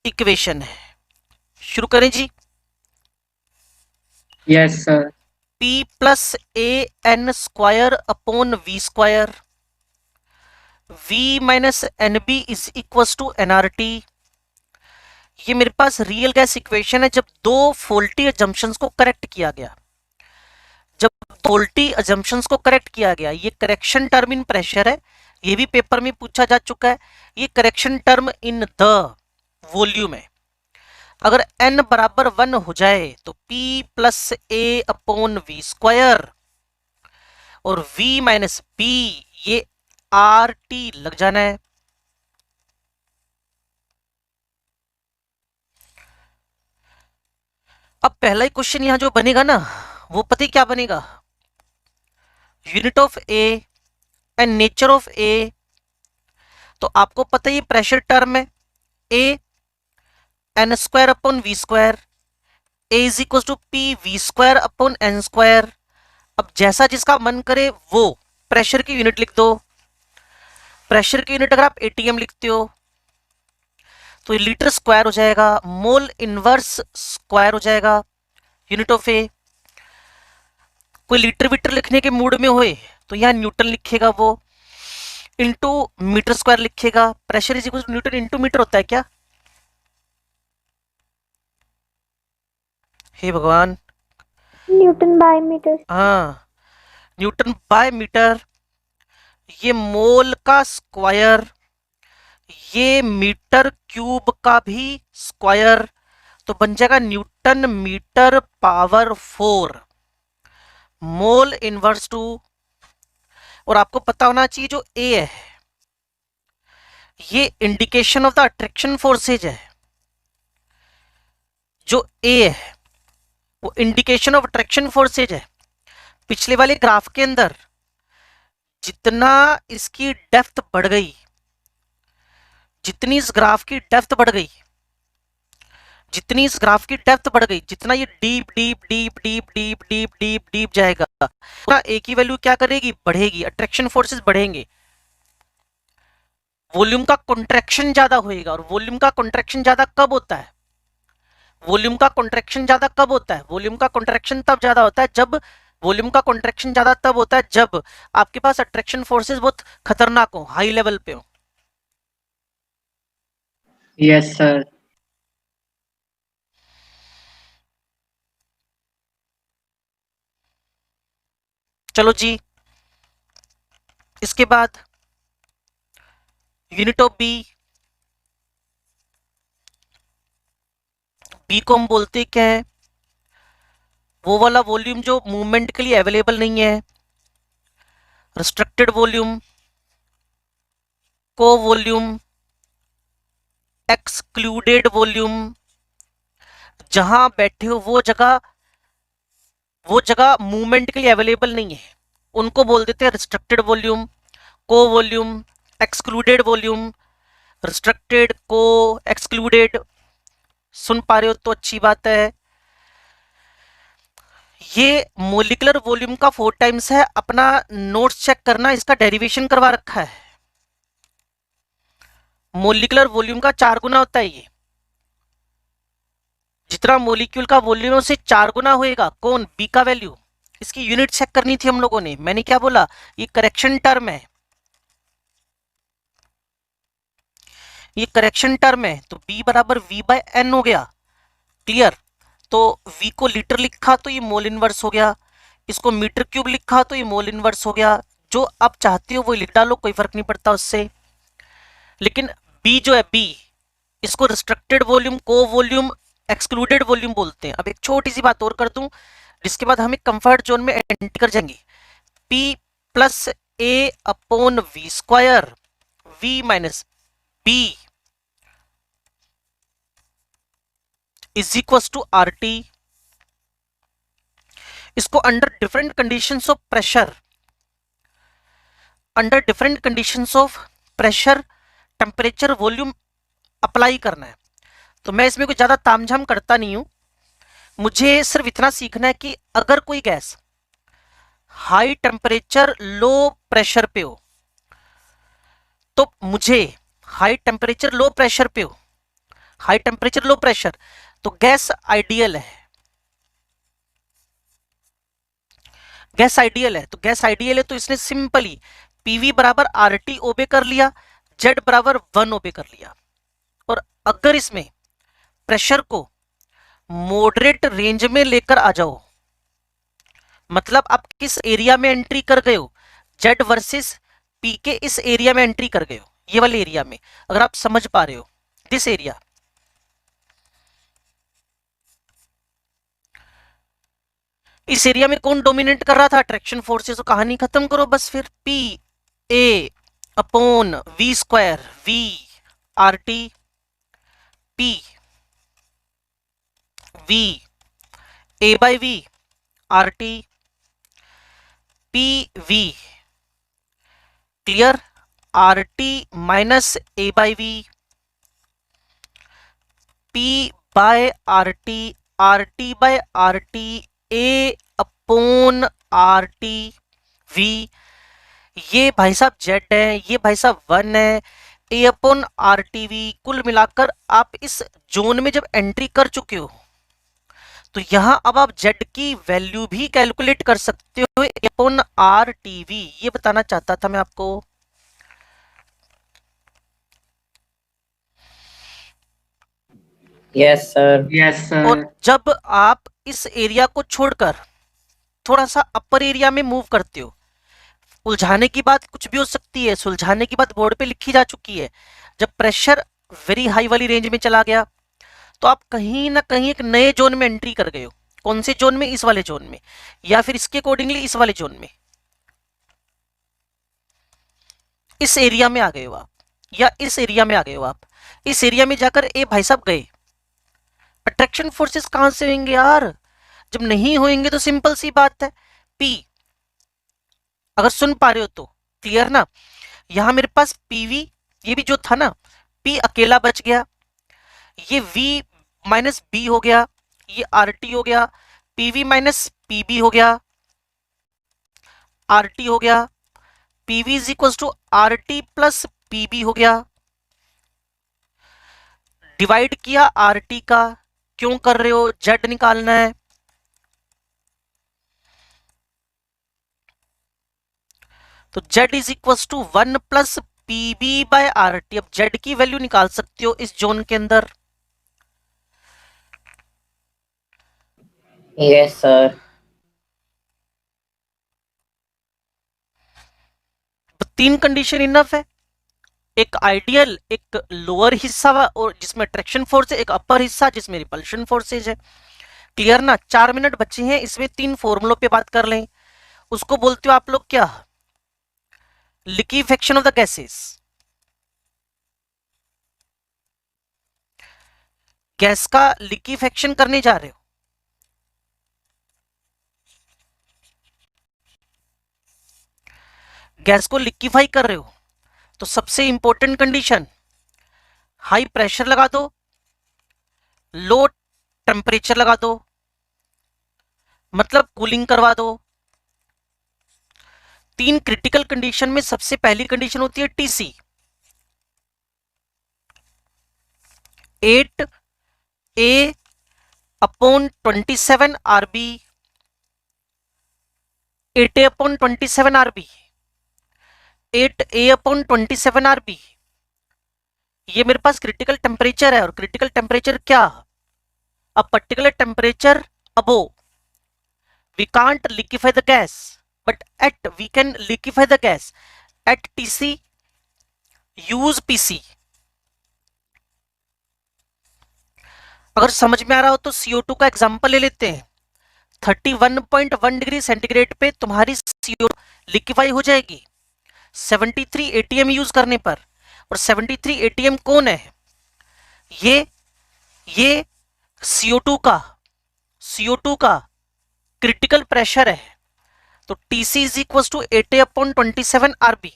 इक्वेशन है। शुरू करें जी। Yes sir. P plus A N square upon V square, V minus N B is equal to NRT. ये मेरे पास रियल गैस इक्वेशन है जब दो फॉल्टी अजम्पशंस को करेक्ट किया गया। जब फॉल्टी अजम्पशंस को करेक्ट किया गया, ये करेक्शन टर्म इन प्रेशर है, ये भी पेपर में पूछा जा चुका है। ये correction term in the volume है। अगर n बराबर 1 हो जाए तो P plus A upon V square और V माइनस बी, ये आर टी लग जाना है। अब पहला ही क्वेश्चन यहां जो बनेगा ना, वो पता ही क्या बनेगा, unit of A and nature of A. तो आपको पता ही प्रेशर टर्म है, A N square upon V square, A is equal to P V square upon N square. अब जैसा जिसका मन करे वो प्रेशर की यूनिट लिख दो। प्रेशर की यूनिट अगर आप एटीएम लिखते हो तो ये लीटर स्क्वायर हो जाएगा, मोल इनवर्स स्क्वायर हो जाएगा यूनिट ऑफ ए। कोई लीटर वीटर लिखने के मूड में होए तो यहाँ न्यूटन लिखेगा वो, इंटू मीटर स्क्वायर लिखेगा। Pressure is equal to Newton into metre होता है क्या, हे भगवान। Newton by metre. हाँ, न्यूटन बाय मीटर। ये मोल का स्क्वायर, ये मीटर क्यूब का भी स्क्वायर, तो बन जाएगा Newton metre power 4 mole inverse two. और आपको पता होना चाहिए जो ए है ये indication of the attraction forces है। जो ए है वो इंडिकेशन ऑफ अट्रैक्शन फोर्सेज है। पिछले वाले ग्राफ के अंदर जितना इसकी डेप्थ बढ़ गई, जितनी इस ग्राफ की डेप्थ बढ़ गई, जितनी इस ग्राफ की डेप्थ बढ़ गई, जितना ये deep deep deep deep deep deep deep deep जाएगा, उतना ए की वैल्यू क्या करेगी, बढ़ेगी, अट्रैक्शन फोर्सेस बढ़ेंगे। वॉल्यूम का कॉन्ट्रैक्शन ज्यादा होएगा। और वॉल्यूम का कॉन्ट्रैक्शन ज्यादा कब होता है, वॉल्यूम का कॉन्ट्रैक्शन ज्यादा कब होता है, वॉल्यूम का कॉन्ट्रैक्शन तब ज्यादा होता है जब, वॉल्यूम का कॉन्ट्रैक्शन ज्यादा तब होता है जब आपके पास अट्रैक्शन फोर्सेस बहुत खतरनाक हो, हाई लेवल पे हो। Yes sir. चलो जी, इसके बाद यूनिट ऑफ बी, बी को हम बोलते क्या है, वो वाला वॉल्यूम जो मूवमेंट के लिए अवेलेबल नहीं है, रिस्ट्रिक्टेड वॉल्यूम, को वॉल्यूम, एक्सक्लूडेड वॉल्यूम, जहां बैठे हो वो जगह मूवमेंट के लिए अवेलेबल नहीं है, उनको बोल देते हैं रिस्ट्रिक्टेड वॉल्यूम, को वॉल्यूम, एक्सक्लूडेड वॉल्यूम, रिस्ट्रिक्टेड, को, एक्सक्लूडेड। सुन पा रहे हो तो अच्छी बात है। ये मोलिकुलर वॉल्यूम का 4 टाइम्स है, अपना नोट्स चेक करना, इसका डेरिवेशन करवा रखा है। मोलिकुलर वॉल्यूम का 4 गुना होता है ये, जितना मोलिक्यूल का वॉल्यूम है उससे 4 गुना होएगा। कौन? बी का वैल्यू। इसकी यूनिट चेक करनी थी हम लोगों ने। मैंने क्या बोला, ये करेक्शन टर्म है, ये करेक्शन टर्म है, तो b बराबर v बाय एन हो गया। क्लियर? तो v को लीटर लिखा तो ये मोल इनवर्स हो गया, इसको मीटर क्यूब लिखा तो ये मोल इनवर्स हो गया। जो आप चाहते हो वो लिख डालो, कोई फर्क नहीं पड़ता उससे। लेकिन b जो है, b, इसको रिस्ट्रिक्टेड वॉल्यूम, को वॉल्यूम, एक्सक्लूडेड वॉल्यूम बोलते हैं। अब एक छोटी सी बात और कर दूं, जिसके बाद हम एक कंफर्ट जोन में एंटर कर जाएंगे। p plus a upon V square, v minus b is equal to R T. इसको under different conditions of pressure, under different conditions of pressure, temperature, volume apply करना है। तो मैं इसमें कुछ ज्यादा तामझाम करता नहीं हूं, मुझे सिर्फ इतना सीखना है कि अगर कोई gas high temperature low pressure पे हो, तो मुझे हाई टेम्परेचर लो प्रेशर पे हो, हाई टेम्परेचर लो प्रेशर, तो गैस आइडियल है, गैस आइडियल है। तो गैस आइडियल है तो इसने सिंपली पीवी बराबर आर टी ओबे कर लिया, जेड बराबर 1 ओबे कर लिया। और अगर इसमें प्रेशर को मॉडरेट रेंज में लेकर आ जाओ, मतलब आप किस एरिया में एंट्री कर गए हो, जेड वर्सेस पी के इस एरिया में एंट्री कर गए हो, ये वाले एरिया में, अगर आप समझ पा रहे हो, दिस एरिया, इस एरिया में कौन डोमिनेट कर रहा था? Attraction forces. तो कहानी खत्म करो बस फिर। P A upon V square, V R T, P V A by V R T, P V. Clear? R T minus A by V, P by R T by R T, A upon R T V. ये भाई साहब Z है, ये भाई साहब 1 है, ए upon R T we. कुल मिलाकर आप इस जोन में जब एंट्री कर चुके हो, तो यहां अब आप जेड की वैल्यू भी कैलकुलेट कर सकते हो, ए अपॉन आर टी वी। ये बताना चाहता था मैं आपको। Yes, sir. Yes, और sir. जब आप इस एरिया को छोड़कर थोड़ा सा अपर एरिया में मूव करते हो, उलझाने की बात कुछ भी हो सकती है, सुलझाने की बात बोर्ड पे लिखी जा चुकी है। जब प्रेशर वेरी हाई वाली रेंज में चला गया, तो आप कहीं ना कहीं एक नए जोन में एंट्री कर गए हो। कौन से जोन में? इस वाले जोन में, या फिर इसके अकॉर्डिंगली इस वाले जोन में, इस एरिया में आ गए हो आप, या इस एरिया में आ गए हो आप। इस एरिया में जाकर ए भाई साहब गए, अट्रैक्शन फोर्सेस कहां से होंगे यार? जब नहीं होंगे तो सिंपल सी बात है, पी, अगर सुन पा रहे हो तो क्लियर ना। यहां मेरे पास पीवी, ये भी जो था ना, पी अकेला बच गया, ये वी माइनस बी हो गया, ये आर टी हो गया, पीवी माइनस पीबी हो गया, आर टी हो गया, PV is equal to R T plus PB हो गया। डिवाइड किया आर टी का, क्यों कर रहे हो? जेड निकालना है। तो Z is equal to 1 plus PB by R T. अब जेड की वैल्यू निकाल सकते हो इस जोन के अंदर। Yes, sir. तीन कंडीशन इनफ है, एक आइडियल, एक लोअर हिस्सा और जिसमें ट्रैक्शन फोर्स है, एक अपर हिस्सा जिसमें रिपल्शन फोर्सेज है। क्लियर ना? 4 मिनट बचे हैं, इसमें 3 फॉर्मूलों पे बात कर लें। उसको बोलते हो आप लोग क्या? Liquefaction of the gases. Gas का लिक्विफेक्शन करने जा रहे हो, गैस को लिक्विफाई कर रहे हो, तो सबसे इंपॉर्टेंट कंडीशन, हाई प्रेशर लगा दो, लो टेम्परेचर लगा दो, मतलब कूलिंग करवा दो। 3 क्रिटिकल कंडीशन में सबसे पहली कंडीशन होती है TC, 8A upon 27 RB, 8A upon 27 RB, 8A upon 27 RB, ये मेरे पास क्रिटिकल टेम्परेचर है। और क्रिटिकल टेम्परेचर क्या? A particular temperature above we can't liquefy the gas, but we can liquefy the gas at TC, use PC। अगर समझ में आ रहा हो तो CO2 का एग्जांपल ले लेते हैं। 31.1 डिग्री सेंटीग्रेड पे तुम्हारी CO2 लिक्विफाई हो जाएगी 73 ATM यूज करने पर। और 73 ATM कौन है? ये CO2 का क्रिटिकल प्रेशर है। तो TC is equal to 8A upon 27 RB।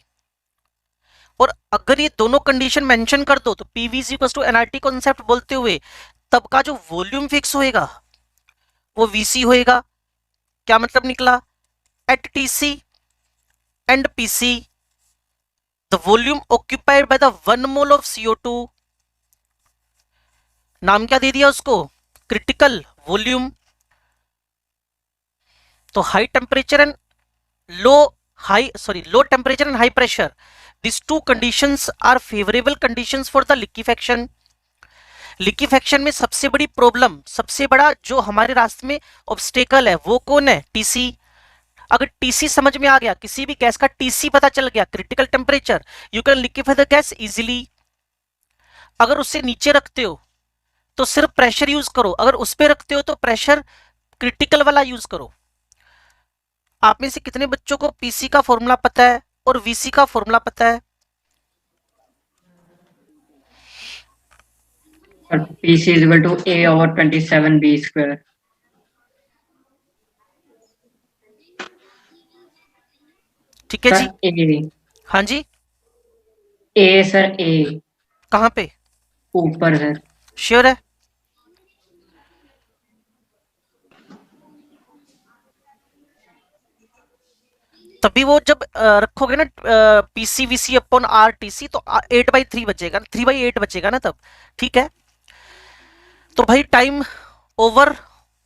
और अगर ये दोनों कंडीशन मेंशन कर दो तो PV is equal to NRT concept बोलते हुए तब का जो वॉल्यूम फिक्स होएगा वो VC होएगा। क्या मतलब निकला? At TC and PC the volume occupied by the 1 mole of CO2, नाम क्या दे दिया उसको? Critical volume. तो high temperature and low temperature and high pressure, these two conditions are favorable conditions for the liquefaction। Liquefaction में सबसे बड़ी problem, सबसे बड़ा जो हमारे रास्ते में ऑब्स्टेकल है वो कौन है? टीसी। अगर टीसी समझ में आ गया, किसी भी गैस का टीसी पता चल गया, critical temperature, you can liquefy the gas easily. अगर उससे नीचे रखते हो तो सिर्फ प्रेशर यूज करो, अगर उस पर रखते हो तो प्रेशर क्रिटिकल वाला यूज करो। आप में से कितने बच्चों को पीसी का फॉर्मूला पता है और वीसी का फॉर्मूला पता है? PC is equal to A over 27B square। ठीक है जी। सर A, हाँ जी, सर A कहाँ पे? ऊपर सर। श्योर है? तभी वो जब रखोगे ना PCVC अपॉन RTC तो 8/3 बचेगा, 3/8 बचेगा ना तब। ठीक है, तो भाई टाइम ओवर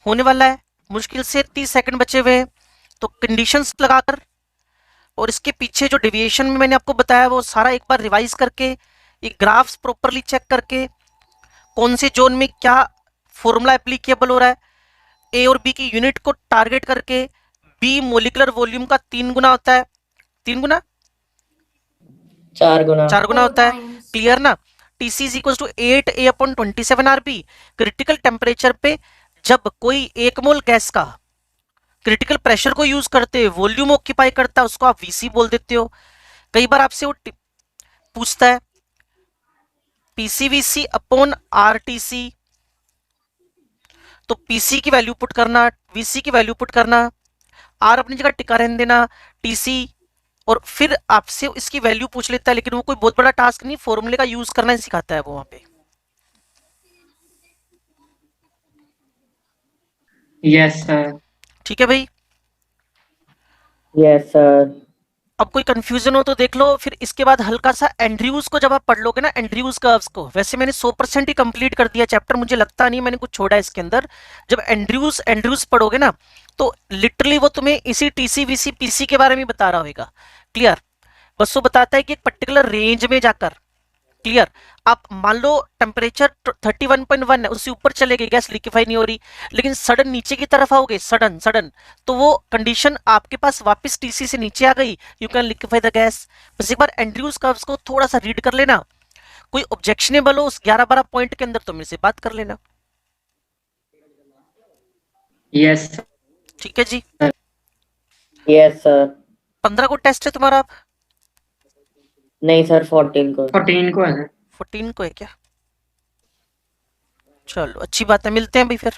होने वाला है, मुश्किल से 30 सेकंड बचे हुए हैं। तो कंडीशंस लगाकर और इसके पीछे जो डेविएशन में मैंने आपको बताया वो सारा एक बार रिवाइज करके, ये ग्राफ्स प्रॉपरली चेक करके, कौन से जोन में क्या फॉर्मूला एप्लीकेबल हो रहा है, ए और बी की यूनिट को टारगेट करके। बी मोलिकुलर वॉल्यूम का 3 गुना होता है, 3 गुना 4 गुना 4 गुना होता है। क्लियर ना? TC is equal to 8A upon 27 RB। Critical temperature पे जब कोई 1 मोल गैस का क्रिटिकल प्रेशर को यूज करते वॉल्यूम ऑक्यूपाई करता है उसको आप VC बोल देते हो। कई बार आपसे वो पूछता है PCVC अपॉन RTC, तो PC की वैल्यू पुट करना, VC की वैल्यू पुट करना, R अपनी जगह टिका रहने देना, TC, और फिर आपसे इसकी वैल्यू पूछ लेता है। लेकिन वो कोई बहुत बड़ा टास्क नहीं, फॉर्मूले का यूज करना ही सिखाता है वो वहां पे। Yes sir. ठीक है भाई? Yes sir. अब कोई कंफ्यूजन हो तो देख लो। फिर इसके बाद हल्का सा एंड्रयूज को जब आप पढ़ लोगे ना, एंड्रयूज कर्व्स को, वैसे मैंने 100% ही कंप्लीट कर दिया चैप्टर, मुझे लगता नहीं मैंने कुछ छोड़ा इसके अंदर। जब एंड्रयूज पढ़ोगे ना तो लिटरली वो तुम्हें इसी TC VC PC के बारे में बता रहा होगा। क्लियर? बस वो बताता है कि एक पर्टिकुलर रेंज में जाकर क्लियर। आप मान लो टेम्परेचर 31.1 है, उससे ऊपर चले गए, गैस लिक्विफाई नहीं हो रही, लेकिन सडन नीचे की तरफ आओगे, सडन सडन, तो वो कंडीशन आपके पास वापस टीसी से नीचे आ गई, you can liquefy the gas. बस एक बार एंड्रयूज कर्व्स को थोड़ा सा रीड कर लेना, कोई ऑब्जेक्शनेबल हो उस 11-12 पॉइंट के अंदर तो मेरे से बात कर लेना। Yes. ठीक है जी। Yes sir. 15 को टेस्ट है तुम्हारा? नहीं सर 14 को। 14 को है सर। 14 को है क्या? चलो अच्छी बात है, मिलते हैं भाई फिर।